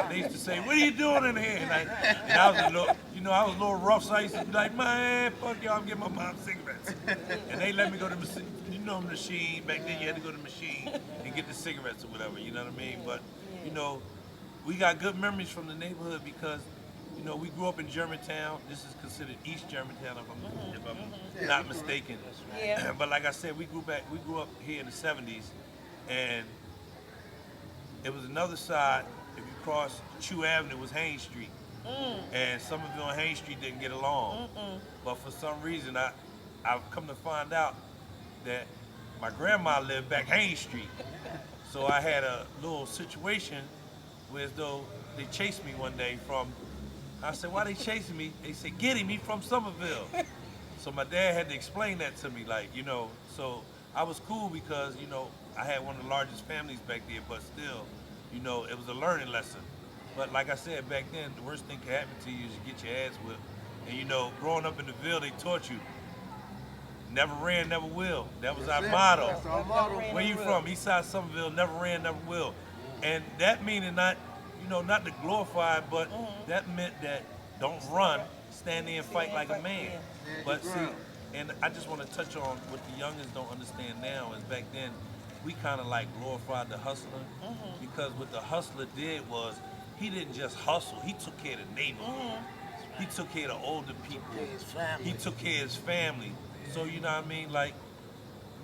They used to say, "What are you doing in here?" And I was a little, I was a little rough, so I used to be like, "Man, fuck y'all, I'm getting my mom cigarettes." And they let me go to the machine. Back then, you had to go to the machine and get the cigarettes or whatever. You know what I mean? But we got good memories from the neighborhood because. We grew up in Germantown. This is considered East Germantown, if I'm not mistaken. Yeah. But like I said, we grew up here in the 70s, and it was another side. If you cross Chew Avenue, was Haynes Street, and Somerville and Haynes Street didn't get along. But for some reason, I've come to find out that my grandma lived back Haynes Street, so I had a little situation where as though they chased me one day from. I said, "Why they chasing me?" They said, "Get him, he from Somerville." So my dad had to explain that to me, so I was cool because, I had one of the largest families back there, but still, it was a learning lesson. But like I said, back then, the worst thing can happen to you is you get your ass whipped. And growing up in the Ville, they taught you, never ran, never will. That was our motto. That's our motto. Where you from? Eastside Somerville, never ran, never will. And that meaning not to glorify it, but that meant that don't run, stand there and fight like a man. But see, and I just want to touch on what the youngins don't understand now is back then, we kind of like glorified the hustler because what the hustler did was he didn't just hustle, he took care of the neighborhood. He took care of the older people. He took care of his family. So you know what I mean? Like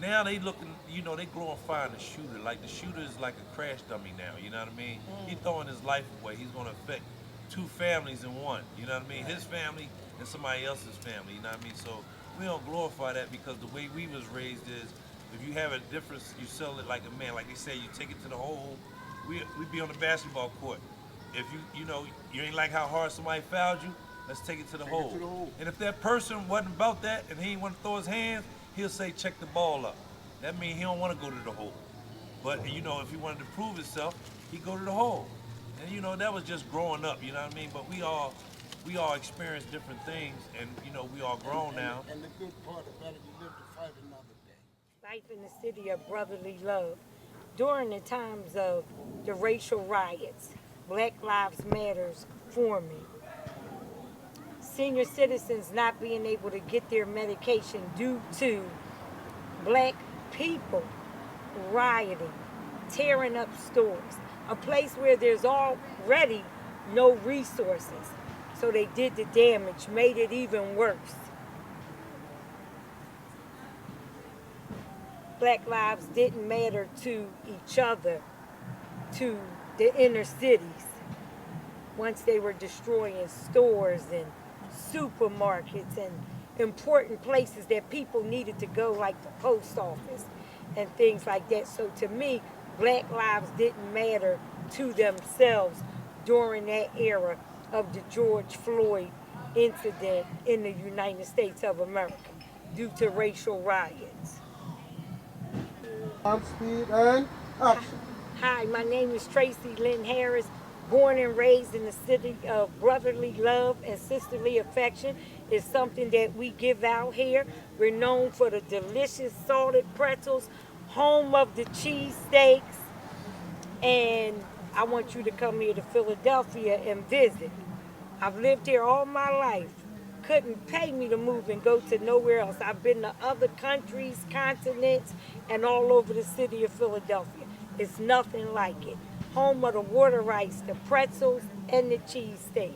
now they looking, they glorifying the shooter. Like the shooter is like a crash dummy now, you know what I mean? He's throwing his life away. He's gonna affect two families in one, you know what I mean? His family and somebody else's family, you know what I mean? So we don't glorify that because the way we was raised is if you have a difference, you sell it like a man. Like they say, you take it to the hole. We be on the basketball court. If you ain't like how hard somebody fouled you, let's take it to the hole. And if that person wasn't about that and he ain't want to throw his hands, he'll say, check the ball up. That means he don't want to go to the hole. But, if he wanted to prove himself, he'd go to the hole. And, that was just growing up, you know what I mean? But we all experienced different things, and, we all grown now. And the good part about it, we live to fight another day. Life in the city of brotherly love. During the times of the racial riots, Black Lives Matters forming, senior citizens not being able to get their medication due to black people rioting, tearing up stores, a place where there's already no resources. So they did the damage, made it even worse. Black lives didn't matter to each other, to the inner cities, once they were destroying stores and supermarkets and important places that people needed to go, like the post office and things like that. So to me, black lives didn't matter to themselves during that era of the George Floyd incident in the United States of America due to racial riots. Speed and action. Hi, my name is Tracy Lynn Harris, born and raised in the city of brotherly love and sisterly affection. Is something that we give out here. We're known for the delicious salted pretzels, home of the cheesesteaks, and I want you to come here to Philadelphia and visit. I've lived here all my life. Couldn't pay me to move and go to nowhere else. I've been to other countries, continents, and all over the city of Philadelphia. It's nothing like it. Home of the water rice, the pretzels, and the cheesesteaks.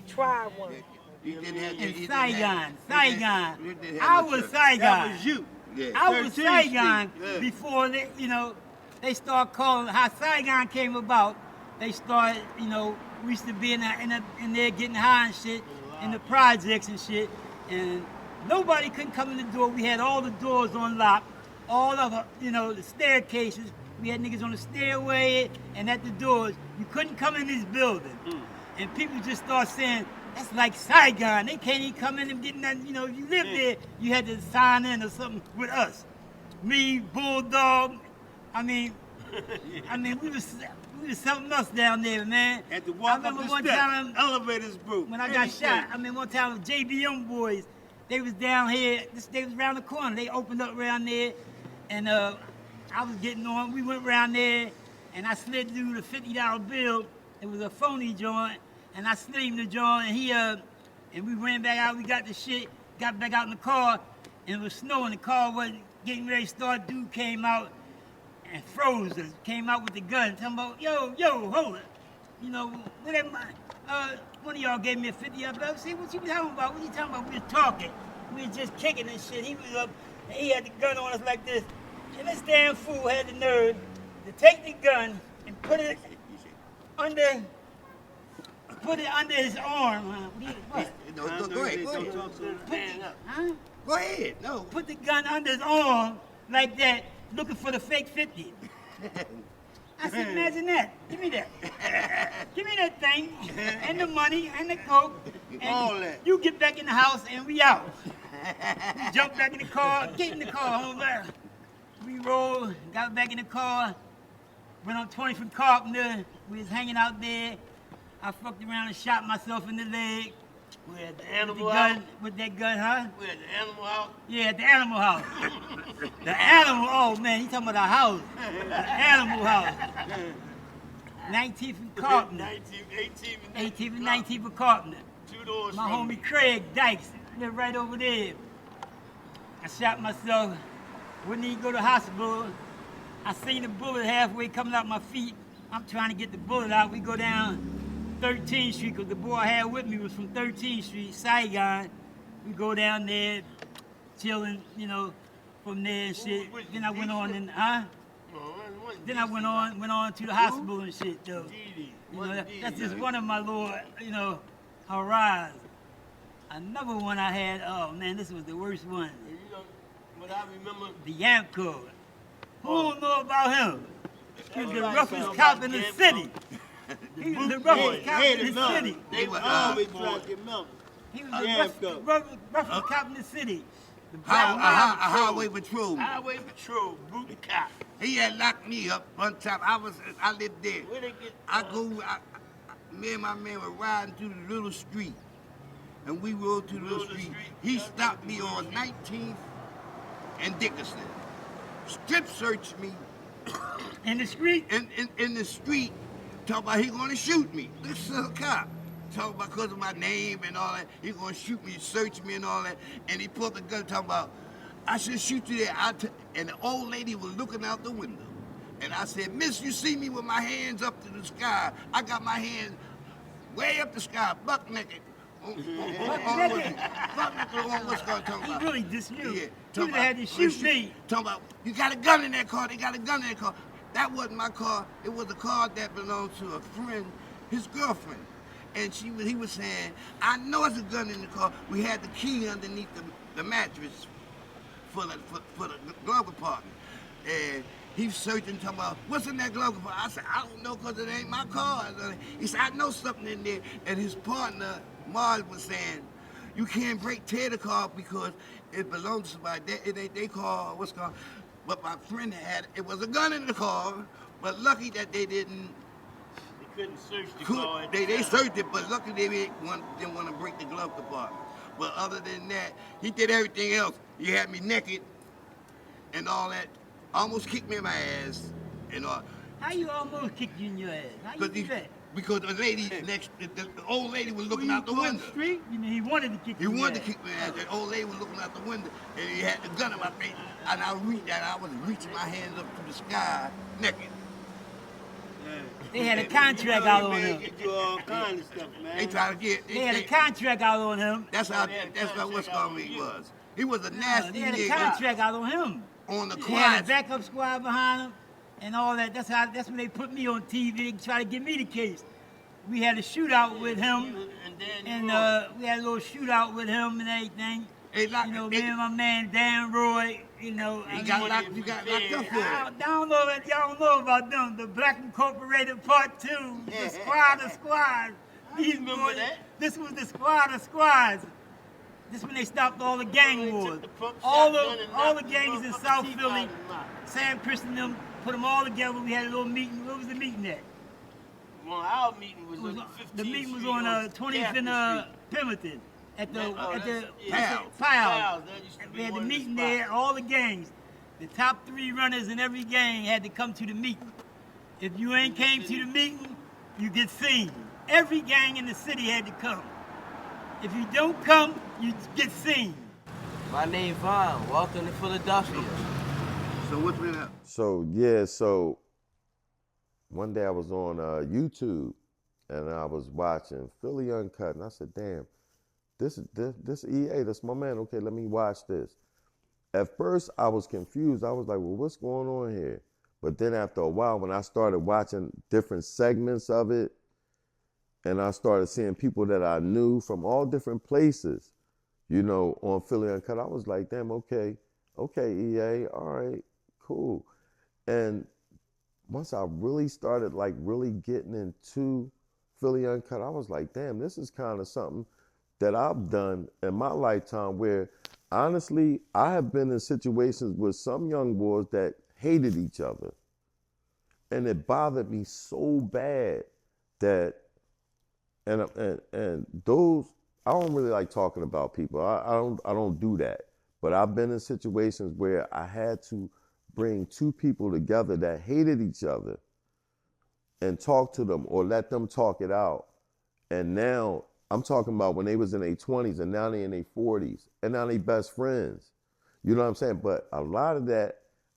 Try one. In Saigon. I was Saigon. That was you. Yeah. I was 13th Saigon Street. before they start calling how Saigon came about. They started, we used to be in there getting high and shit in the projects and shit, and nobody couldn't come in the door. We had all the doors on lock, all of the staircases. We had niggas on the stairway and at the doors. You couldn't come in this building, and people just start saying, that's like Saigon. They can't even come in and get nothing. You lived there, you had to sign in or something with us. Me, Bulldog. We was something else down there, man. Had to walk up the steps. Time, elevators broke. When I got shot, one time JB Young Boys, They was down here. They was around the corner. They opened up around there, and I was getting on. We went around there, and I slid through the $50 bill. It was a phony joint, and I slid him the joint, and and we ran back out. We got the shit, got back out in the car, and it was snowing. The car wasn't getting ready to start. Dude came out and froze us. Came out with the gun, talking about, yo, hold it. You know, whatever. One of y'all gave me a 50. I said, what you talking about? What you talking about? We was talking. We was just kicking and shit. He was up, and he had the gun on us like this. And this damn fool had the nerve to take the gun and put it under his arm. What? No, go ahead. Huh? Go ahead. No. Put the gun under his arm like that, looking for the fake 50. I said, imagine that. Give me that. Give me that thing, and the money, and the coke, and all that. You get back in the house, and we out. We jumped back in the car, get in the car, home there. We rolled, got back in the car, went on 20 from Carpenter. We was hanging out there. I fucked around and shot myself in the leg. We at the animal gun, house? with that gun, huh? We at the animal house? Yeah, at the animal house. The animal, oh man, he talking about the house. The animal house. 19th and Carpenter. 18th and 19th and Carpenter. 2 doors My from homie Craig Dykes lived right over there. I shot myself. Wouldn't even go to the hospital. I seen the bullet halfway coming out my feet. I'm trying to get the bullet out. We go down 13th Street, because the boy I had with me was from 13th Street, Saigon. We go down there, chilling, you know, from there and shit. Then I went on and, Then I went on to the hospital and shit, though. You know, that's just one of my little, you know, horizons. Another one I had, oh man, this was the worst one. But I remember the Yamco. Who don't know about him? He was the roughest cop in the city. He was the roughest cop in the city. They were always trying to get members. He was the roughest cop in the city. A highway patrol. Highway patrol, boot cop. He had locked me up one time. I lived there. Where they get? Me and my man were riding through the little street, and we rode through the little street. He stopped me on 19th and Dickinson. Strip searched me. In the street? In the street. Talk about he gonna shoot me. This is a cop. Talk about because of my name and all that. He gonna shoot me, search me and all that. And he pulled the gun talking about, I should shoot you there. And the old lady was looking out the window. And I said, Miss, you see me with my hands up to the sky. I got my hands way up the sky, buck naked. Buck naked on what's going to talk about. He really dissed you. Yeah. He would have had to shoot me. Talking about, you got a gun in that car. They got a gun in that car. That wasn't my car. It was a car that belonged to a friend, his girlfriend. And he was saying, I know it's a gun in the car. We had the key underneath the mattress for the glove compartment. And he was searching, talking about, what's in that glove compartment? I said, I don't know, because it ain't my car. He said, I know something in there. And his partner, Mars, was saying, you can't tear the car because it belongs to somebody. It ain't their car, what's called. But my friend it was a gun in the car, but lucky that they didn't. They couldn't search the car. They searched it, but lucky they didn't want to break the glove compartment. But other than that, he did everything else. He had me naked and all that. Almost kicked me in my ass and all. How you almost kicked you in your ass? How you do that? Because the lady the old lady was looking out the window. Street? You know, he wanted to kick you. He wanted to kick me in the ass. That old lady was looking out the window, and he had the gun in my face. And I was reaching my hands up to the sky, naked. They had a contract out on him. Get you all kind of stuff, man. They tried to get. They had a contract out on him. That's how what's called he was. He was a nasty They had a nigga. contract out on him. On the They had a quiet. backup squad behind him and all that. That's when they put me on TV. They try to get me the case. We had a shootout with him, and we had a little shootout with him and everything. You know, me and my man Dan Roy. You know, You got locked up for it. I don't know that y'all don't know about them. The Black Incorporated Part 2, the Squad of Squads. These boys, this was the Squad of Squads. This when they stopped all the gang wars. All the gangs in South Philly, Sam Christian and them, put them all together. We had a little meeting. Where was the meeting at? Well, our meeting was on 15th The meeting was Street on 20th and Capitol Pemberton. at the Pals. Pals. We had the meeting there, all the gangs. The top 3 runners in every gang had to come to the meeting. If you ain't came to the meeting, you get seen. Every gang in the city had to come. If you don't come, you get seen. My name Vaughn. Welcome to Philadelphia. So what's been up? So one day I was on YouTube and I was watching Philly Uncut, and I said, damn, this EA, that's my man. Okay, let me watch this. At first I was confused. I was like, well, what's going on here? But then after a while, when I started watching different segments of it, and I started seeing people that I knew from all different places, you know, on Philly Uncut, I was like, damn, okay, EA, all right, cool. And once I really started like really getting into Philly Uncut, I was like, damn, this is kind of something that I've done in my lifetime where, honestly, I have been in situations with some young boys that hated each other. And it bothered me so bad that, and those, I don't really like talking about people. I don't do that. But I've been in situations where I had to bring 2 people together that hated each other and talk to them or let them talk it out. And now I'm talking about when they was in their 20s and now they in their 40s and now they best friends. You know what I'm saying? But a lot of that,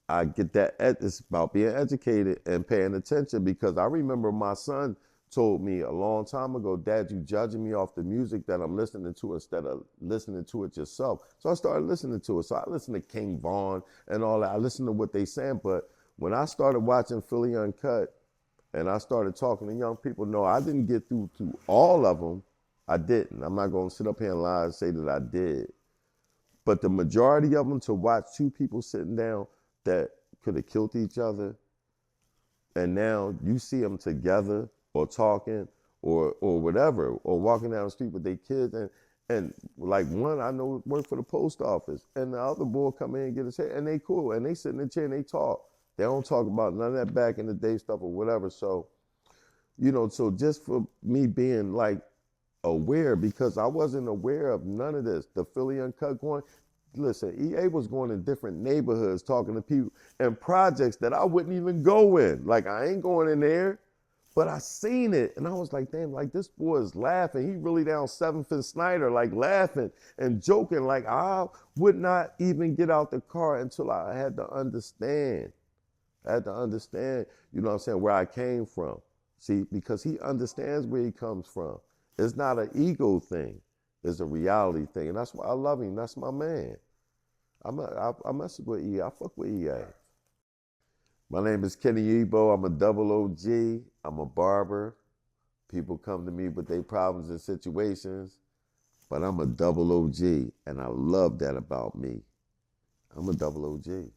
I get that, it's about being educated and paying attention, because I remember my son told me a long time ago, Dad, you judging me off the music that I'm listening to instead of listening to it yourself. So I started listening to it. So I listened to King Von and all that. I listened to what they saying. But when I started watching Philly Uncut and I started talking to young people, no, I didn't get through to all of them. I didn't. I'm not going to sit up here and lie and say that I did. But the majority of them, to watch 2 people sitting down that could have killed each other, and now you see them together or talking or whatever, or walking down the street with their kids, and like one I know worked for the post office, and the other boy come in and get his hair, and they cool, and they sit in the chair and they talk. They don't talk about none of that back in the day stuff or whatever. So, you know, so just for me being like aware, because I wasn't aware of none of this, the Philly Uncut going, listen, EA was going in different neighborhoods talking to people and projects that I wouldn't even go in. Like, I ain't going in there, but I seen it. And I was like, damn, like this boy is laughing. He really down 7th and Snyder, like laughing and joking. Like, I would not even get out the car until I had to understand. I had to understand, you know what I'm saying, where I came from. See, because he understands where he comes from. It's not an ego thing. It's a reality thing. And that's why I love him. That's my man. I mess with EA. I fuck with EA. My name is Kenny Ebo. I'm a double OG. I'm a barber. People come to me with their problems and situations, but I'm a double OG, and I love that about me. I'm a double OG.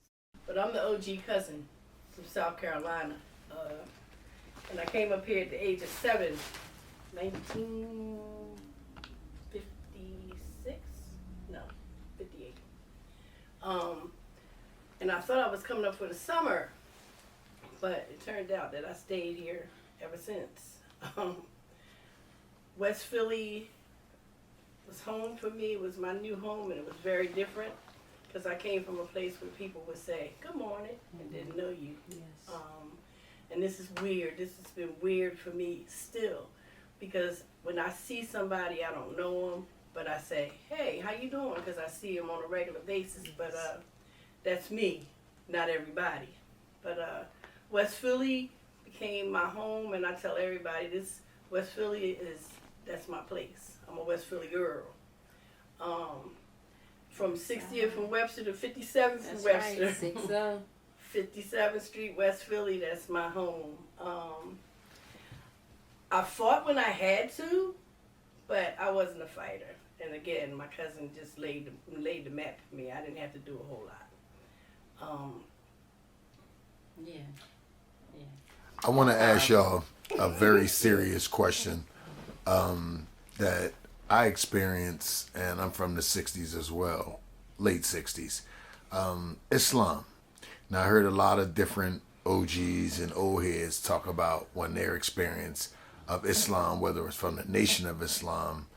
But I'm the OG cousin from South Carolina. And I came up here at the age of 7, 1956? No, 58. And I thought I was coming up for the summer, but it turned out that I stayed here ever since. West Philly was home for me. It was my new home, and it was very different because I came from a place where people would say, good morning, and didn't know you. Yes. And this is weird. This has been weird for me still, because when I see somebody, I don't know them, but I say, hey, how you doing? Because I see them on a regular basis, but that's me, not everybody. But West Philly became my home, and I tell everybody this, West Philly that's my place. I'm a West Philly girl. From 60th from Webster to 57th from Webster. Right, 60. 57th Street, West Philly, that's my home. I fought when I had to, but I wasn't a fighter. And again, my cousin just laid the map for me. I didn't have to do a whole lot. Yeah. I want to ask y'all a very serious question that I experienced, and I'm from the 60s as well, late 60s. Islam. Now, I heard a lot of different OGs and old heads talk about when their experience of Islam, whether it's from the Nation of Islam.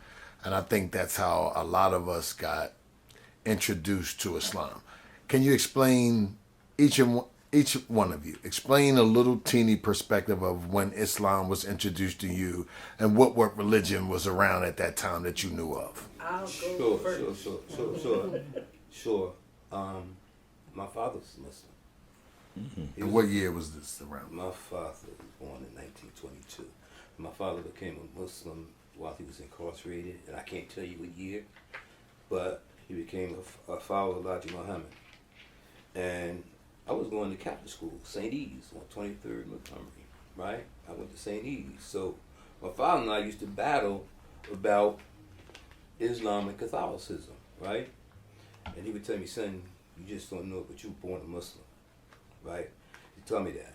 And I think that's how a lot of us got introduced to Islam. Can you explain, each one of you, explain a little teeny perspective of when Islam was introduced to you and what religion was around at that time that you knew of? I'll go Sure, first. sure. My father's Muslim. And what year was this around? My father was born in 1922. My father became a Muslim while he was incarcerated, and I can't tell you what year, but he became a follower of Elijah Muhammad. And I was going to Catholic school, St. E's on 23rd Montgomery, right? I went to St. E's. So my father and I used to battle about Islam and Catholicism, right? And he would tell me, son, you just don't know it, but you were born a Muslim, right? He'd tell me that.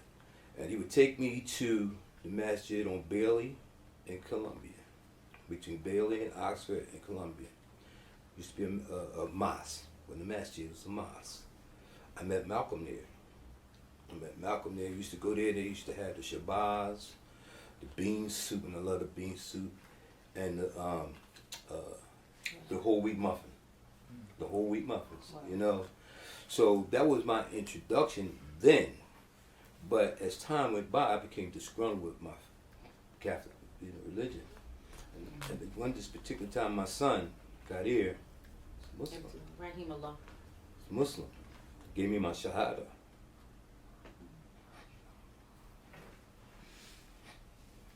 And he would take me to the masjid on Bailey and Columbia, between Bailey and Oxford and Columbia. Used to be a mosque, when the masjid was a mosque. I met Malcolm there. He used to go there. They used to have the shabazz, the bean soup, and I love the bean soup, and the whole wheat muffin, the whole wheat muffins. You know, so that was my introduction then. But as time went by, I became disgruntled with my Catholic religion. And one this particular time, my son got here. Muslim. Rahimullah. Muslim. Gave me my shahada.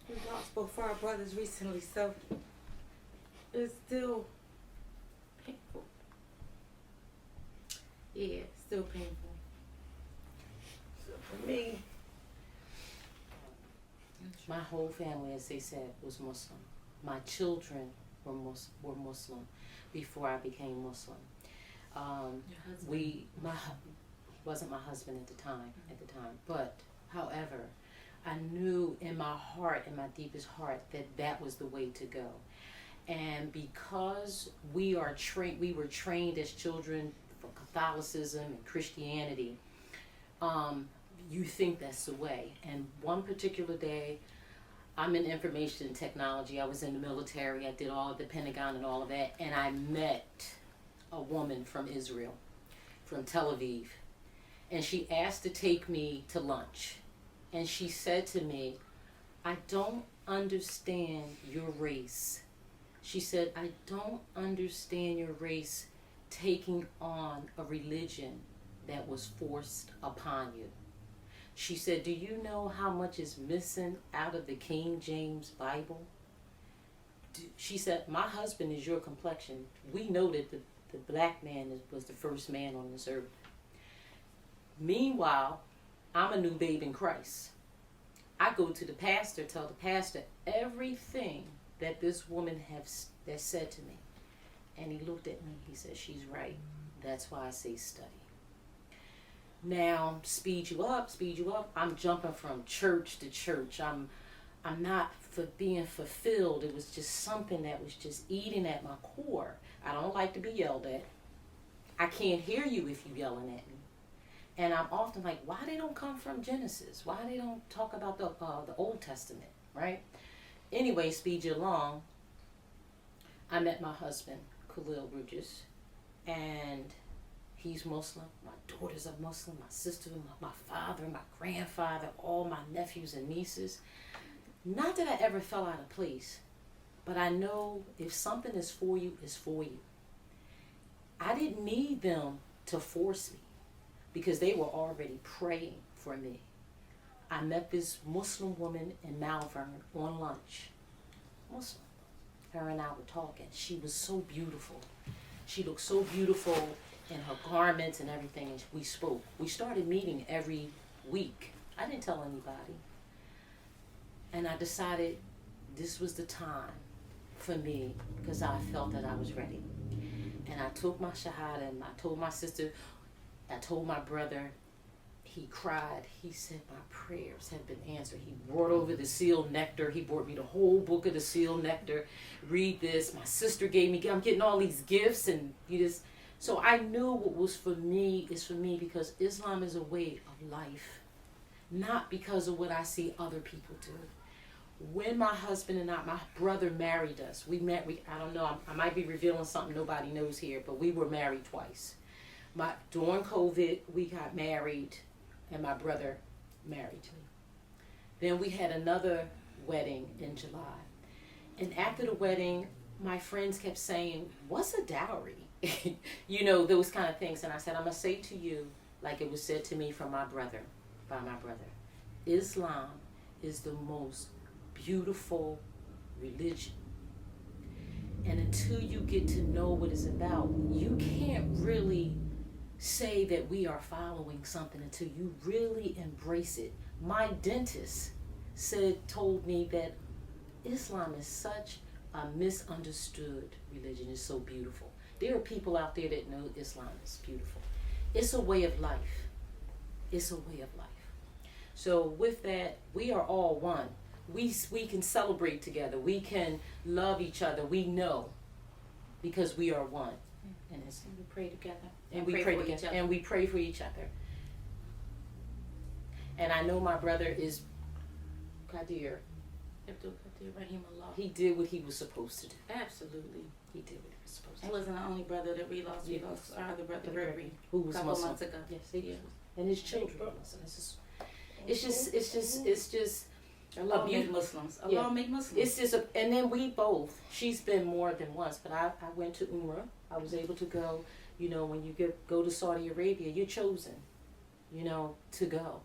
We lost both our brothers recently, so it's still painful. Yeah, still painful. So for me, my whole family, as they said, was Muslim. My children were Muslim before I became Muslim. Wasn't my husband at the time, but however, I knew in my heart, in my deepest heart, that was the way to go. And because we were trained as children for Catholicism and Christianity, you think that's the way. And one particular day, I'm in information technology. I was in the military. I did all of the Pentagon and all of that. And I met a woman from Israel, from Tel Aviv. And she asked to take me to lunch. And she said to me, I don't understand your race. She said, I don't understand your race taking on a religion that was forced upon you. She said, do you know how much is missing out of the King James Bible? She said, my husband is your complexion. We know that the black man was the first man on this earth. Meanwhile, I'm a new babe in Christ. I go to the pastor, tell the pastor everything that this woman has said to me. And he looked at me, he said, she's right. That's why I say study. Now, speed you up, I'm jumping from church to church. I'm not being fulfilled. It was just something that was just eating at my core. I don't like to be yelled at. I can't hear you if you're yelling at me. And I'm often like, why they don't come from Genesis? Why they don't talk about the Old Testament, right? Anyway, speed you along. I met my husband, Khalil Bridges, and he's Muslim. My daughters are Muslim. My sister, my father, my grandfather, all my nephews and nieces. Not that I ever fell out of place, but I know if something is for you, it's for you. I didn't need them to force me because they were already praying for me. I met this Muslim woman in Malvern on lunch. Muslim. Her and I were talking. She was so beautiful. She looked so beautiful in her garments and everything, and we spoke. We started meeting every week. I didn't tell anybody. And I decided this was the time for me because I felt that I was ready. And I took my shahada and I told my sister, I told my brother, he cried. He said my prayers had been answered. He brought over the sealed nectar. He brought me the whole book of the sealed nectar. Read this. My sister gave me, I'm getting all these gifts and so I knew what was for me is for me because Islam is a way of life. Not because of what I see other people do. When my husband and my brother married us, I don't know, I might be revealing something nobody knows here, but we were married twice. During COVID, we got married, and my brother married me. Then we had another wedding in July. And after the wedding, my friends kept saying, what's a dowry? You know, those kind of things. And I said, I'm going to say to you, like it was said to me by my brother, Islam is the most beautiful religion. And until you get to know what it's about, you can't really say that we are following something until you really embrace it. My dentist told me that Islam is such a misunderstood religion. It's so beautiful. There are people out there that know Islam is beautiful. It's a way of life. It's a way of life. So with that, we are all one. We can celebrate together. We can love each other. We know because we are one. And we pray together. And we pray together. And we pray for each other. And I know my brother is Qadir. He did what he was supposed to do. Absolutely. He did what he was supposed to He do. wasn't the only brother that we lost. We lost our other brother, Gregory, who was a couple Muslim. months ago. Yes, he was. And his children were Muslim. It's just Allah make Muslims. Allah make Muslims. It's just and then we both. She's been more than once, but I went to Umrah. I was able to go. You know, when you go to Saudi Arabia, you're chosen. You know, to go,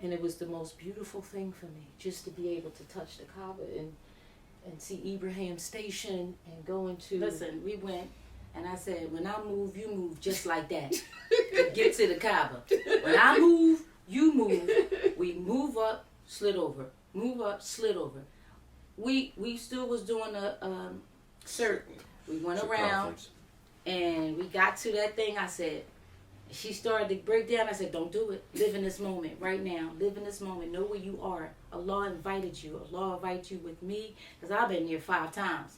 and it was the most beautiful thing for me just to be able to touch the Kaaba and see Ibrahim Station and go into. Listen, we went. And I said, when I move, you move just like that. To get to the Kaaba. When I move, you move. We move up, slid over. Move up, slid over. We still was doing a cert. We went around and we got to that thing. I said, she started to break down. I said, don't do it. Live in this moment right now. Live in this moment. Know where you are. Allah invited you. Allah invited you with me. Because I've been here 5 times.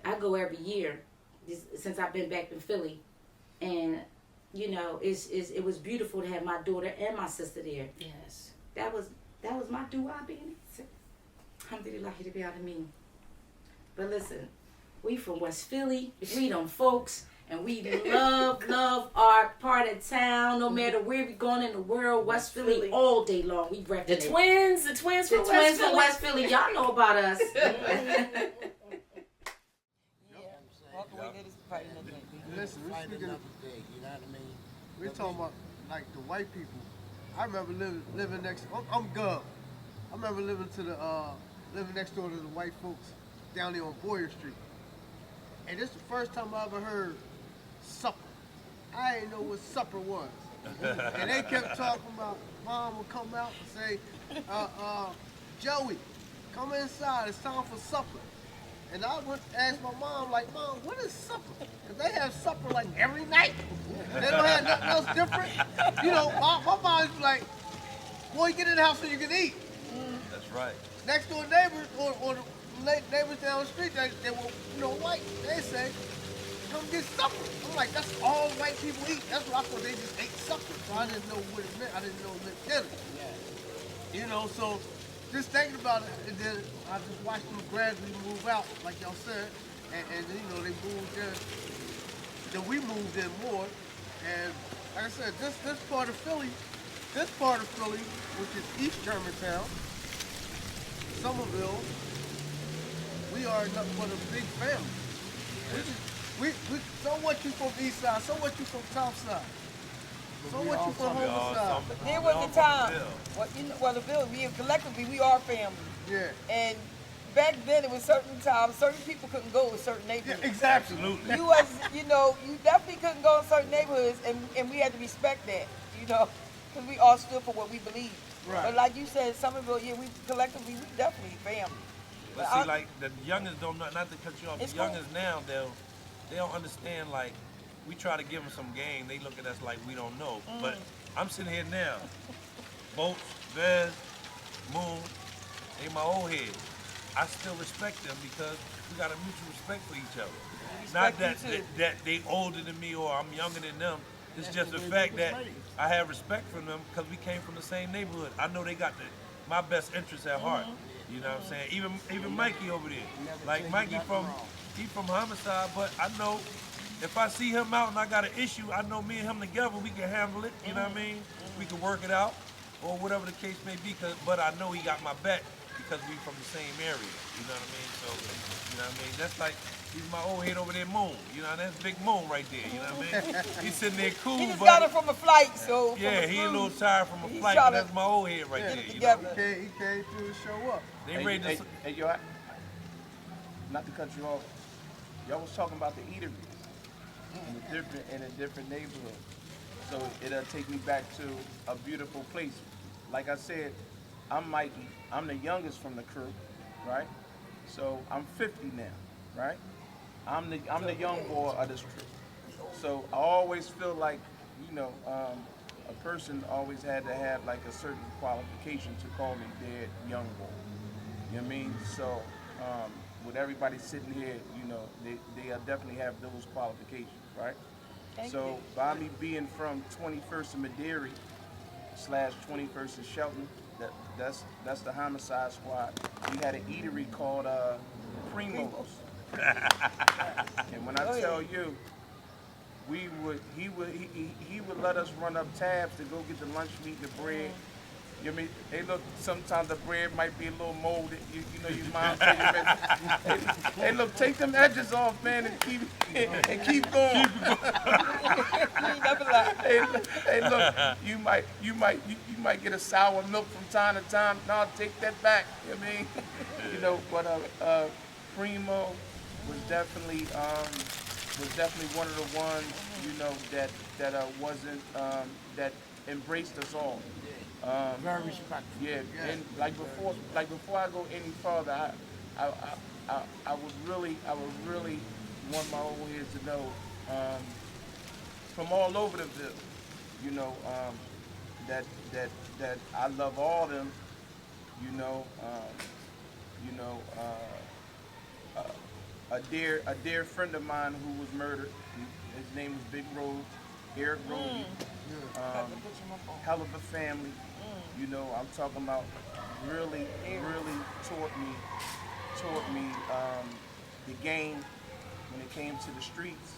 I go every year. Since I've been back in Philly, and you know, it was beautiful to have my daughter and my sister there. Yes, that was my dua being. Alhamdulillah, but listen, we from West Philly, we them folks, and we love our part of town. No matter where we going in the world, West Philly all day long. We repping the twins from West Philly. Y'all know about us. Listen, we're speaking of day, you know what I mean? We're talking about like the white people. I remember living next. I'm Gov. I remember living next door to the white folks down there on Boyer Street. And this is the first time I ever heard supper. I didn't know what supper was. And they kept talking about, Mom would come out and say, Joey, come inside. It's time for supper. And I went to ask my mom, like, Mom, what is supper? Because they have supper like every night. They don't have nothing else different. You know, my mom's like, boy, get in the house so you can eat. That's right. Next door neighbors or the neighbors down the street, they were, you know, white. They say, come get supper. I'm like, that's all white people eat. That's what I thought, they just ate supper. So I didn't know what it meant. I didn't know it meant dinner. Yeah. You know, so just thinking about it, and then I just watched them gradually move out, like y'all said, and you know, they moved in. Then we moved in more, and like I said, this part of Philly, which is East Germantown, Somerville, we are nothing but a big family. So what you from East Side, so what you from South Side. So what you from homicide? There was a time, the Ville, collectively, we are family. Yeah. And back then, it was certain times, certain people couldn't go to certain neighborhoods. Yeah, exactly. Absolutely. You definitely couldn't go in certain neighborhoods, and we had to respect that, because we all stood for what we believed. Right. But like you said, Somerville, we collectively, we definitely family. But see, like, the youngest don't, not to cut you off, the youngest now, they don't understand, like, we try to give them some game, they look at us like we don't know. But I'm sitting here now, Boats, Vez, Moon, they my old heads. I still respect them because we got a mutual respect for each other. Not that they older than me or I'm younger than them. It's just the fact that I have respect for them because we came from the same neighborhood. I know they got my best interests at heart. You know what I'm saying? Even Mikey over there. Like Mikey he from Homicide, but I know if I see him out and I got an issue, I know me and him together, we can handle it, you know what I mean? We can work it out, or whatever the case may be, but I know he got my back because we from the same area, you know what I mean? So, you know what I mean? That's like, he's my old head over there, Moon. You know, that's Big Moon right there, you know what I mean? He's sitting there cool, He just but... got him from a flight, so... Yeah, he a little tired from a flight, but that's my old head right there, you know? He came through to show up. They ready to... Hey, yo, not to cut you off, y'all was talking about the eateries in a different neighborhood. So it'll take me back to a beautiful place. Like I said, I'm Mikey. I'm the youngest from the crew, right? So I'm 50 now, right? I'm the young boy of this crew. So I always feel like, you know, a person always had to have like a certain qualification to call me their young boy. You know what I mean? So with everybody sitting here, you know, they definitely have those qualifications, right? So by me being from 21st and Maderi / 21st and Shelton, that's the Homicide Squad. We had an eatery called Primo's. And when I tell you, he would let us run up tabs to go get the lunch meat and the bread. You know what I mean? Hey, look, sometimes the bread might be a little molded. You know, your mom tell you, man, hey, look, take them edges off, man, and keep going. Hey, look, you might get a sour milk from time to time. No, take that back. You know what I mean? You know, but Primo was definitely one of the ones, you know, that wasn't that embraced us all. Very respectful. Yeah, and like before I go any further, I would really want my old heads to know from all over the Ville, you know, that I love all them, you know, a dear friend of mine who was murdered. His name was Big Rose, Eric Rose. Hell of a family. You know, I'm talking about really taught me the game when it came to the streets.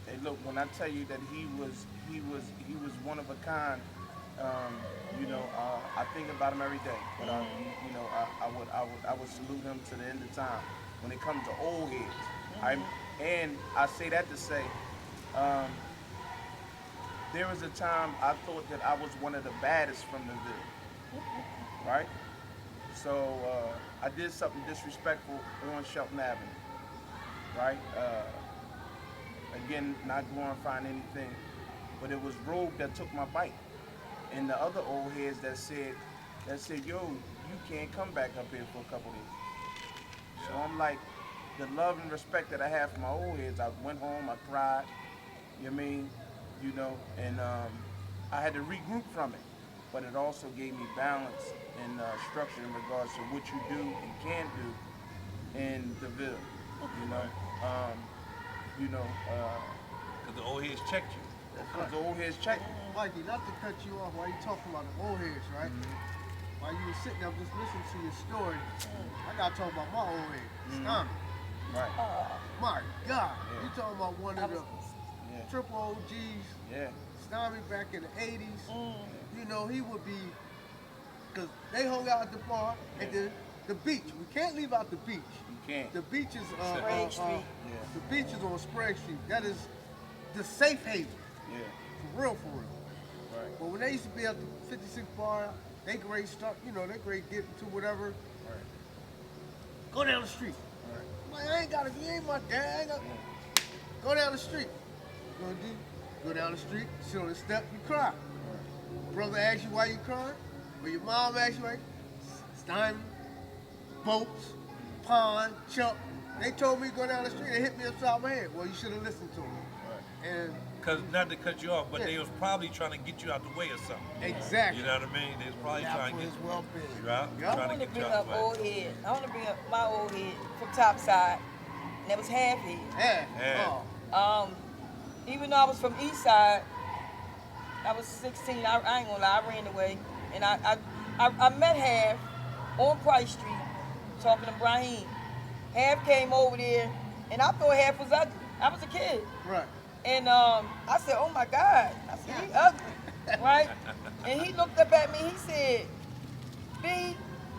Hey, look, when I tell you that he was one of a kind, you know, I think about him every day. But you know, I would salute him to the end of time. When it comes to old heads, and I say that to say, there was a time I thought that I was one of the baddest from the Ville, right? So I did something disrespectful on Shelton Avenue, right? Again, not glorifying anything, but it was Rogue that took my bike, and the other old heads that said, yo, you can't come back up here for a couple days. So I'm like, the love and respect that I have for my old heads, I went home, I cried, you know what I mean? You know, and I had to regroup from it, but it also gave me balance and structure in regards to what you do and can do in the Ville, you know. Because the old heads checked you. Because the old heads checked you. Mikey, not to cut you off while you talking about the old heads, right? While you were sitting there just listening to your story, I got to talk about my old head, Stomach. Right. My God, you talking about one of the triple OGs. Yeah. Stomach back in the 80s. You know, he would be, because they hung out at the bar at the beach. We can't leave out the beach. You can't. The beach is Sprague Street. The beach is on Sprague Street. That is the safe haven. Yeah. For real. Right. But when they used to be at the 56 bar, they great start, you know, they great get into whatever. Right. Go down the street. Right. Man, I ain't gotta, you ain't my dad. Go down the street. You know what you do? Go down the street, sit on the step, you cry. Brother asks you why you crying, or your mom asks you why. Steinman, boats, pond, Chuck. They told me to go down the street and hit me upside my head. Well, you should have listened to them. Right. And because not to cut you off, but they was probably trying to get you out the way or something. Exactly. You know what I mean? They was probably trying to get you out. I want to bring up old head. I want to bring up my old head from Topside. And that was half head. Yeah. Even though I was from East Side, I was 16. I ain't gonna lie, I ran away. And I met Half on Price Street talking to Brahim. Half came over there, and I thought Half was ugly. I was a kid. Right. And I said, oh my God. I said, he ugly, right? And he looked up at me, he said, B,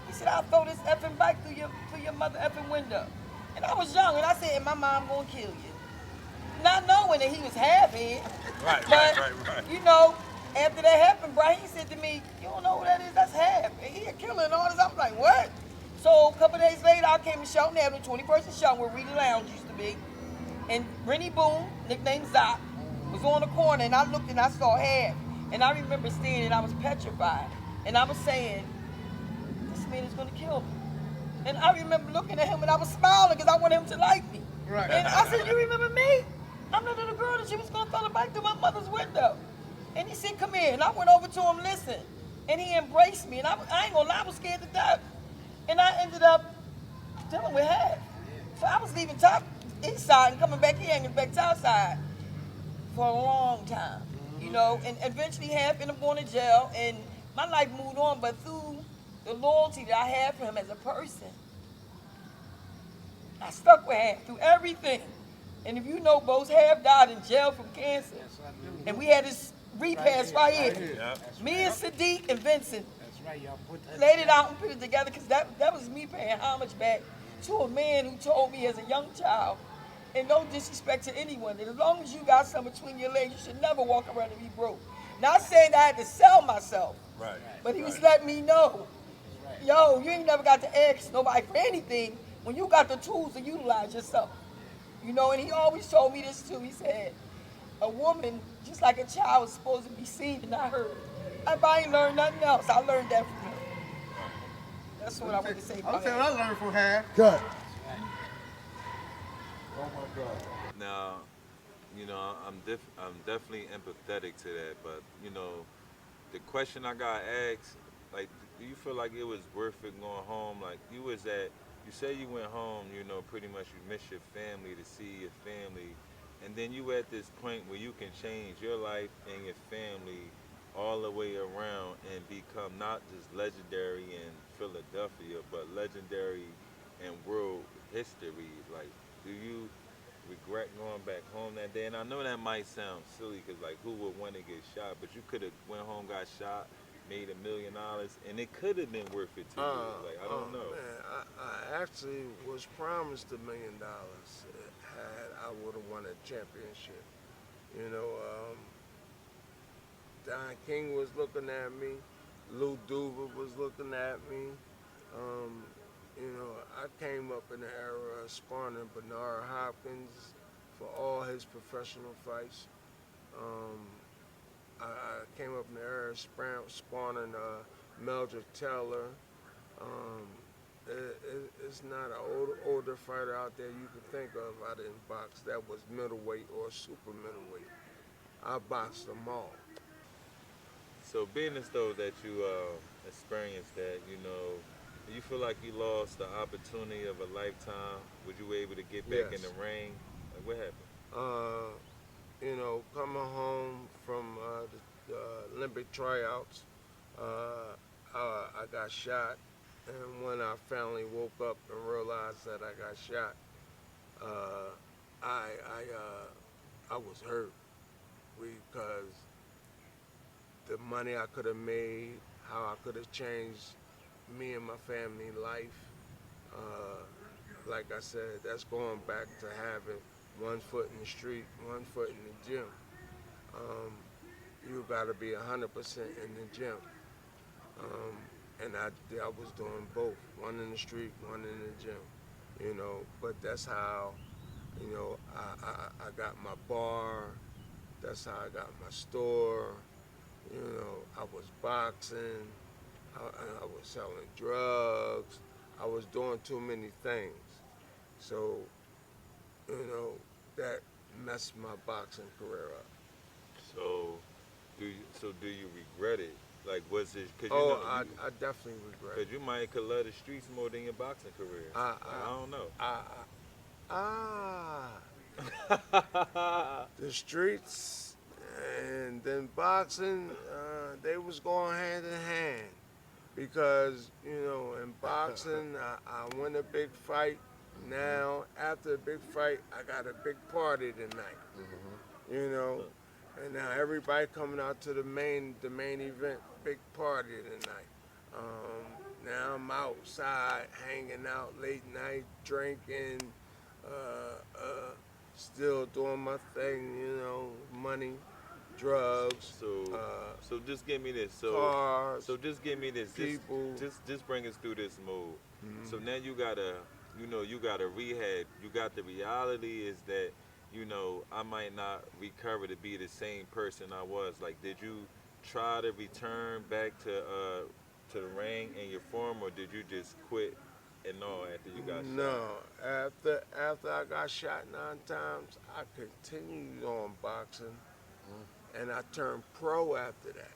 he said, I'll throw this effing bike through your mother effing window. And I was young, and I said, and my mom gonna kill you. Not knowing that he was half-head. Right. You know, after that happened, Brahim said to me, you don't know who that is? That's Half. And he a killer and all this. I'm like, what? So a couple days later, I came to Shelton Avenue, 21st and Shelton, where Reedy Lounge used to be. And Rennie Boone, nicknamed Zop, was on the corner, and I looked and I saw Half. And I remember standing and I was petrified. And I was saying, this man is gonna kill me. And I remember looking at him and I was smiling because I wanted him to like me. Right. And I said, you remember me? I'm the little girl that she was gonna throw the bike through my mother's window. And he said, come here. And I went over to him, listen. And he embraced me. And I ain't gonna lie, I was scared to death. And I ended up dealing with Half. So I was leaving top east side and coming back here and back south side for a long time. You know, and eventually Half ended up going to jail. And my life moved on, but through the loyalty that I have for him as a person, I stuck with Half through everything. And if you know, both Half died in jail from cancer. And we had this repast right here. Me and Sadiq and Vincent laid it out and put it together because that was me paying homage back to a man who told me as a young child, and no disrespect to anyone, that as long as you got something between your legs, you should never walk around and be broke. Not saying that I had to sell myself, but he was letting me know, yo, you ain't never got to ask nobody for anything when you got the tools to utilize yourself. You know, and he always told me this too. He said, a woman, just like a child, is supposed to be seen and not heard. If I ain't learned nothing else, I learned that from him. That's what I want to say about I'm saying I learned from Half. Cut. Oh my God. Now, you know, I'm definitely empathetic to that, but you know, the question I got asked, like, do you feel like it was worth it going home? Like, you say you went home, you know, pretty much you miss your family, to see your family, and then you at this point where you can change your life and your family all the way around and become not just legendary in Philadelphia, but legendary in world history. Like, do you regret going back home that day? And I know that might sound silly because, like, who would want to get shot? But you could have went home, got shot, made $1 million, and it could have been worth it to you. Like, I don't know. Man, I actually was promised $1 million had I would have won a championship. You know, Don King was looking at me, Lou Duva was looking at me. You know, I came up in the era of sparring Bernard Hopkins for all his professional fights. I came up in the era of sparring Meldrick Taylor. It's not an older fighter out there you can think of I didn't box that was middleweight or super middleweight. I boxed them all. So being as though that you experienced that, you know, do you feel like you lost the opportunity of a lifetime? Would you be able to get back in the ring? Like, what happened? You know, coming home from the Olympic tryouts, I got shot. And when I finally woke up and realized that I got shot, I was hurt because the money I could have made, how I could have changed me and my family life. Like I said, that's going back to having one foot in the street, one foot in the gym. You gotta be 100% in the gym. And I was doing both, one in the street, one in the gym, you know, but that's how, you know, I got my bar, that's how I got my store, you know, I was boxing, I was selling drugs, I was doing too many things. So, you know, that messed my boxing career up. So do you regret it? Like, was it? Cause I definitely regret it. Because you might could love the streets more than your boxing career. I don't know. The streets, And then boxing, they was going hand in hand because, you know, in boxing, I win a big fight. Now, after a big fight, I got a big party tonight. You know, and now everybody coming out to the main event, big party tonight. Now I'm outside hanging out late night, drinking, still doing my thing, you know, money, drugs. So just give me this. Cars, so just give me this. people. Just bring us through this mode. So now you gotta, you know, you gotta rehab. You got the reality is that, you know, I might not recover to be the same person I was. Like, did you try to return back to the ring in your form, or did you just quit and all after you got shot? No, after I got shot 9 times, I continued on boxing, and I turned pro after that.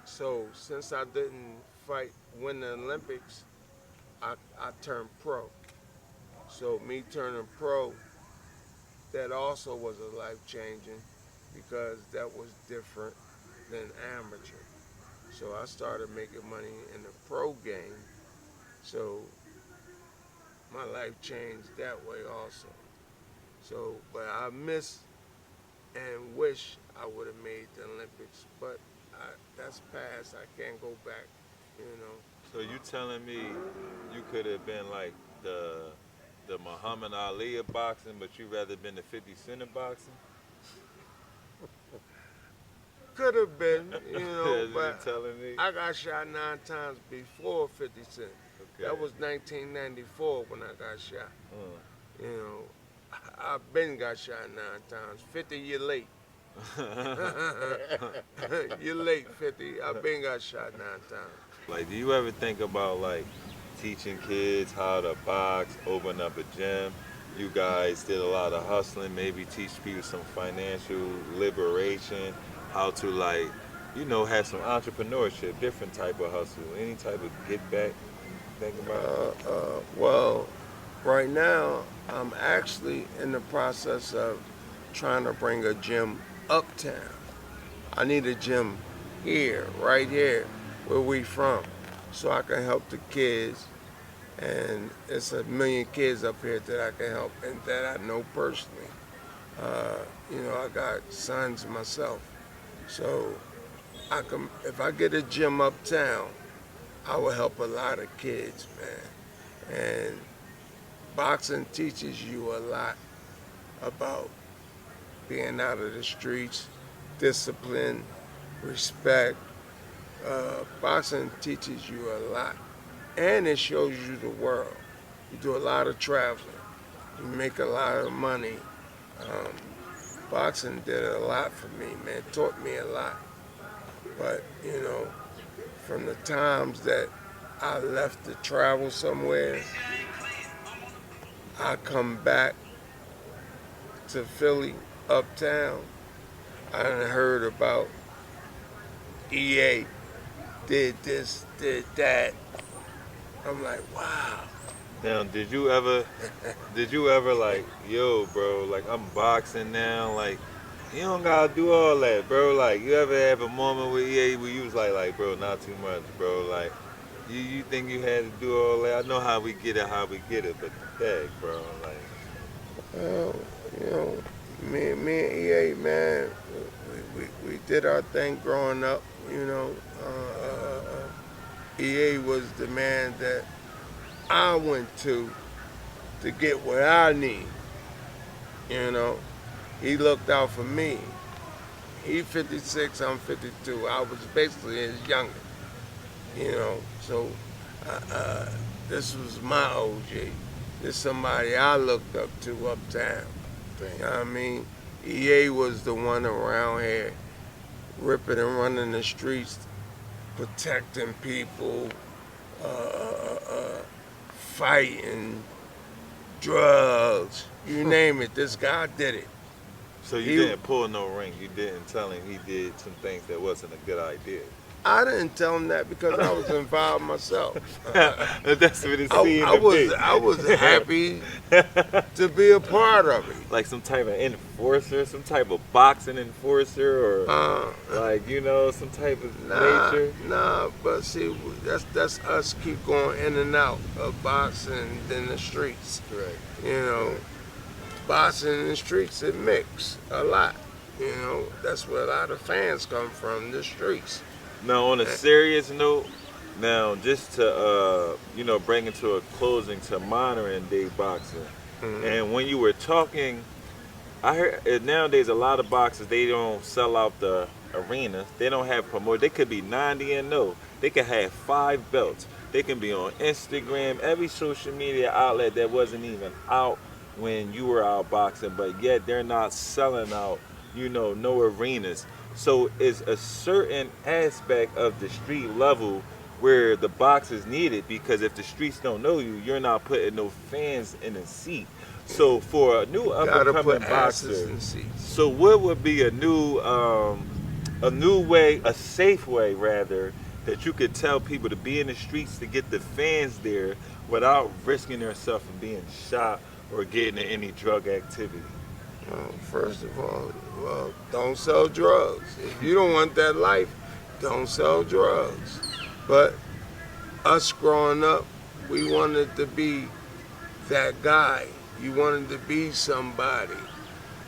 So since I didn't win the Olympics, I turned pro. So me turning pro, that also was a life-changing because that was different than amateur. So I started making money in the pro game. So my life changed that way also. So, but I miss and wish I would have made the Olympics, but that's past. I can't go back, you know. So you telling me you could have been like the Muhammad Ali of boxing, but you rather been the 50 Cent of boxing? Could have been, you know, That's what but you're telling me? I got shot 9 times before 50 Cent. Okay. That was 1994 when I got shot. You know, I've been got shot 9 times. 50, you're late. You're late, 50. I've been got shot 9 times. Like, do you ever think about like teaching kids how to box, open up a gym? You guys did a lot of hustling, maybe teach people some financial liberation, how to, like, you know, have some entrepreneurship, different type of hustle, any type of get back. Think about it. Well, right now I'm actually in the process of trying to bring a gym uptown. I need a gym here, right here, where we from, so I can help the kids. And it's 1 million kids up here that I can help and that I know personally. You know, I got sons myself. So if I get a gym uptown, I will help a lot of kids, man. And boxing teaches you a lot about being out of the streets, discipline, respect. Boxing teaches you a lot. And it shows you the world. You do a lot of traveling. You make a lot of money. Boxing did a lot for me, man. Taught me a lot. But, you know, from the times that I left to travel somewhere, I come back to Philly, uptown. I done heard about EA, did this, did that. I'm like, wow. Now, did you ever like, yo, bro, like, I'm boxing now, like, you don't gotta do all that, bro. Like, you ever have a moment with EA where you was like, bro, not too much, bro. Like, you think you had to do all that? I know how we get it, but dang, bro, like. Well, you know, me and EA, man, we did our thing growing up, you know. EA was the man that I went to get what I need, you know. He looked out for me. He 56, I'm 52. I was basically his younger, you know. So this was my OG. This is somebody I looked up to uptown. You know what I mean? EA was the one around here ripping and running the streets, protecting people, fighting, drugs, you name it, this guy did it. So you didn't pull no ring, you didn't tell him he did some things that wasn't a good idea. I didn't tell him that because I was involved myself. That's what it seemed I to be. was happy to be a part of it. Like some type of enforcer, some type of boxing enforcer, or like, you know, some type of nature. Nah, but see, that's us keep going in and out of boxing in the streets. Right. You know, boxing in the streets, it mix a lot. You know, that's where a lot of fans come from, the streets. Now, on a serious note, now just to you know, bring it to a closing to modern day boxing, and when you were talking, I heard nowadays a lot of boxers, they don't sell out the arenas. They don't have promote. They could be 90-0. They could have 5 belts. They can be on Instagram, every social media outlet that wasn't even out when you were out boxing, but yet they're not selling out, you know, no arenas. So it's a certain aspect of the street level where the box is needed, because if the streets don't know you, you're not putting no fans in a seat. So for a new up-and-coming boxer, so what would be a new way, a safe way rather, that you could tell people to be in the streets to get the fans there without risking themselves from being shot or getting in any drug activity? First of all, well, don't sell drugs. If you don't want that life, don't sell drugs. But us growing up, we wanted to be that guy. You wanted to be somebody.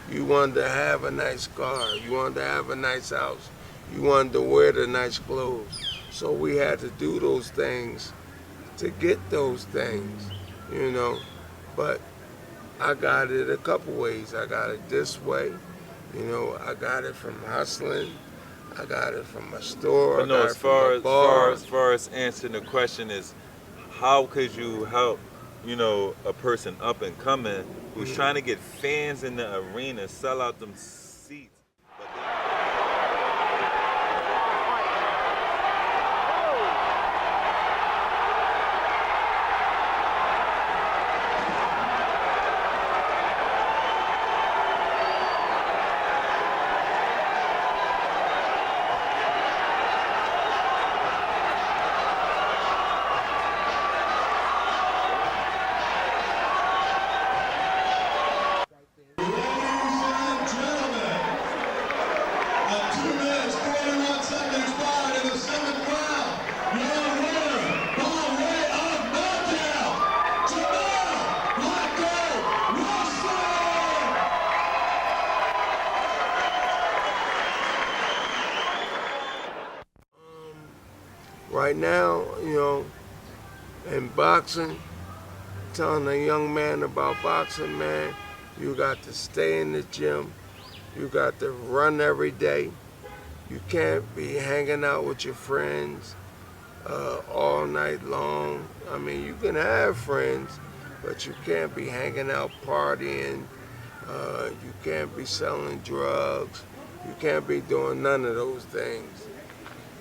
You wanted to have a nice car. You wanted to have a nice house. You wanted to wear the nice clothes. So we had to do those things to get those things, you know. But I got it a couple ways. I got it this way, you know. I got it from hustling. I got it from a store. But no, as far as answering the question is, how could you help, you know, a person up and coming who's trying to get fans in the arena, sell out them seats? Right now, you know, in boxing, telling a young man about boxing, man, you got to stay in the gym. You got to run every day. You can't be hanging out with your friends all night long. I mean, you can have friends, but you can't be hanging out partying. You can't be selling drugs. You can't be doing none of those things.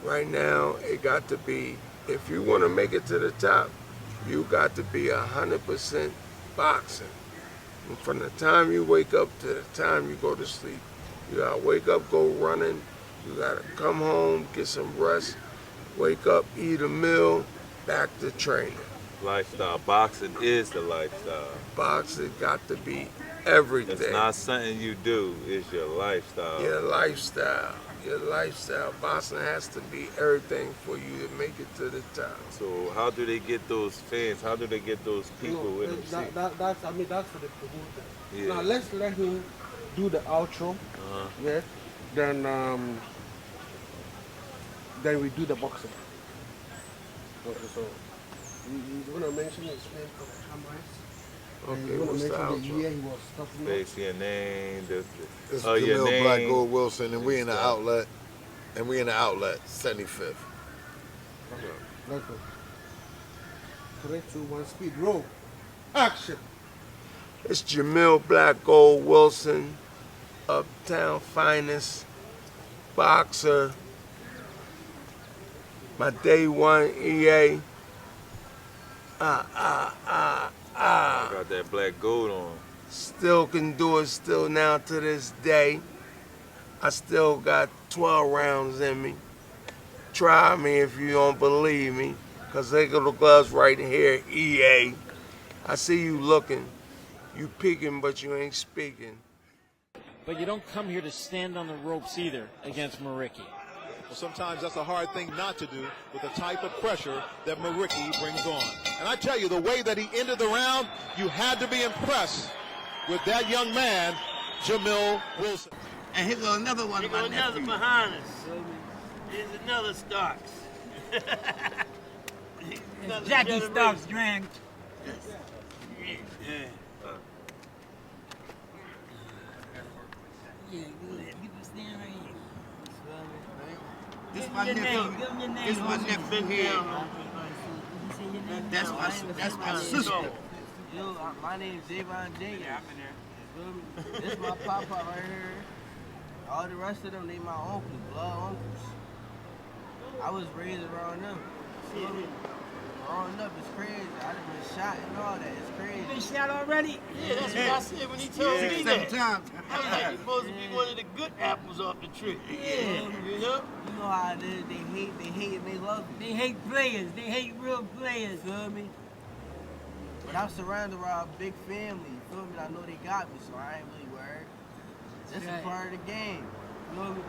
Right now, it got to be, if you want to make it to the top, you got to be 100% boxing. And from the time you wake up to the time you go to sleep, you gotta wake up, go running. You gotta come home, get some rest, wake up, eat a meal, back to training. Lifestyle. Boxing is the lifestyle. Boxing got to be everything. It's not something you do, it's your lifestyle. Your lifestyle. Your lifestyle. Boxing has to be everything for you to make it to the top. So how do they get those fans? How do they get those people in the seat? That's for the promoter. Yeah. Now let's let him do the outro. Yeah. Then we do the boxing. Okay, so you want to mention his name for the cameras? Okay, you want what's to the mention the outro? year he was talking about? Face your name. It's your Jamil name. Black Gold Wilson, and we in the outlet, 75th. Let's go. 3, 2, 1, speed, roll. Action. It's Jamil Black Gold Wilson, Uptown finest boxer. My day one EA. Got that black gold on. Still can do it still now to this day. I still got 12 rounds in me. try me if you don't believe me, because they got the gloves right here, EA. I see you looking. You peeking, but you ain't speaking. But you don't come here to stand on the ropes either against Muriqui. Well, sometimes that's a hard thing not to do with the type of pressure that Muriqui brings on. And I tell you, the way that he ended the round, you had to be impressed with that young man, Jamil Wilson. And here goes another one of my Here goes another nephews. behind us. Here's another Starks. Another Jackie generation. Starks, grand. Yeah. Yeah, good. Get to stand right here. This Give my him your nephew. name. Give him your name. This my Homie. nephew here. That's my sister. Yo, my name's Javon Jenkins. Yeah, I've been there. This is my papa right here. All the rest of them, they my uncles, blood uncles. I was raised around them. Growing up, it's crazy. I done been shot and all that. It's crazy. You been shot already? Yeah, that's what I said when he told me that. Sometimes. I was like, you're supposed to be one of the good apples off the tree. Yeah. You know? You know how it is. They hate and they love me. They hate players. They hate real players. Feel me? But I'm surrounded around a big family. You feel me? I know they got me, so I ain't really worried. This is part of the game. You know me?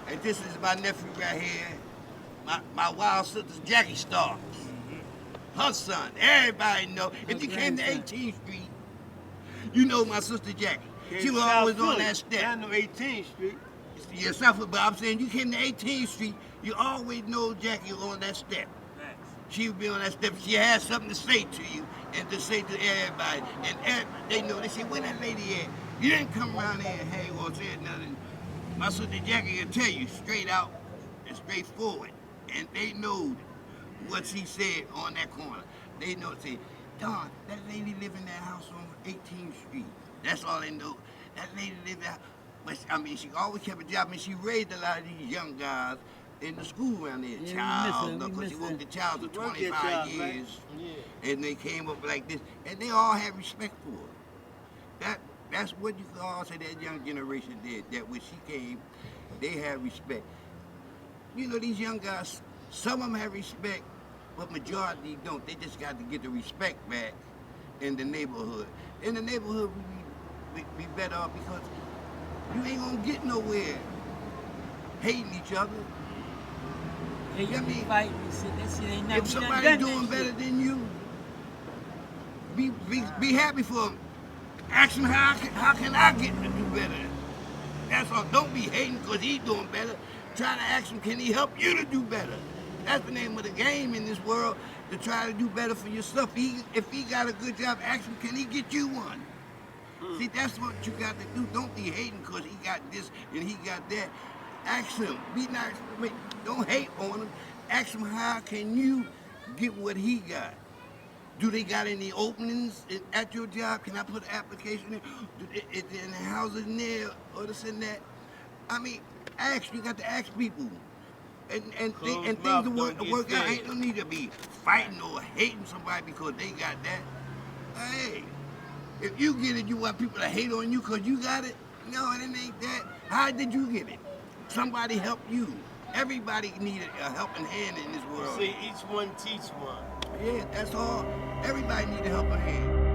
And this is my nephew right here. My wild sister's Jackie Starks. Her son. Everybody know. If you came to 18th Street, you know my sister Jackie. She was always on that step. I know 18th Street. Yeah, Southwood, but I'm saying you came to 18th Street, you always know Jackie on that step. She would be on that step. She had something to say to you and to say to everybody. And they know. They say, where that lady at? You didn't come around here and hang or say nothing. My sister Jackie will tell you straight out and straightforward. And they know what she said on that corner. They know, say, Don, that lady live in that house on 18th Street. That's all they know. That lady live there. But I mean, she always kept a job. I mean, she raised a lot of these young guys in the school around there. Yeah, Child, because she worked at Child for 25 child, years. right? Yeah. And they came up like this. And they all had respect for her. That's what you could all say that young generation did. That when she came, they had respect. You know, these young guys, some of them have respect, but majority don't. They just got to get the respect back in the neighborhood. In the neighborhood, we be better off because you ain't gonna get nowhere hating each other. Yeah, you be fighting. That shit ain't nothing. If somebody doing better than you, be happy for them. Ask him how can I get to do better. That's all. Don't be hating because he's doing better. Try to ask him, can he help you to do better? That's the name of the game in this world, to try to do better for yourself. If he got a good job, ask him, can he get you one? See, that's what you got to do. Don't be hating because he got this and he got that. Ask him. Be nice. Don't hate on him. Ask him, how can you get what he got? Do they got any openings at your job? Can I put an application in? Is there any houses in there or this and that? I mean, ask. You got to ask people. And things to work out. Ain't no need to be fighting or hating somebody because they got that. Hey, if you get it, you want people to hate on you because you got it? No, it ain't that. How did you get it? Somebody helped you. Everybody needed a helping hand in this world. See, each one teach one. Yeah, that's all. Everybody need a helping hand.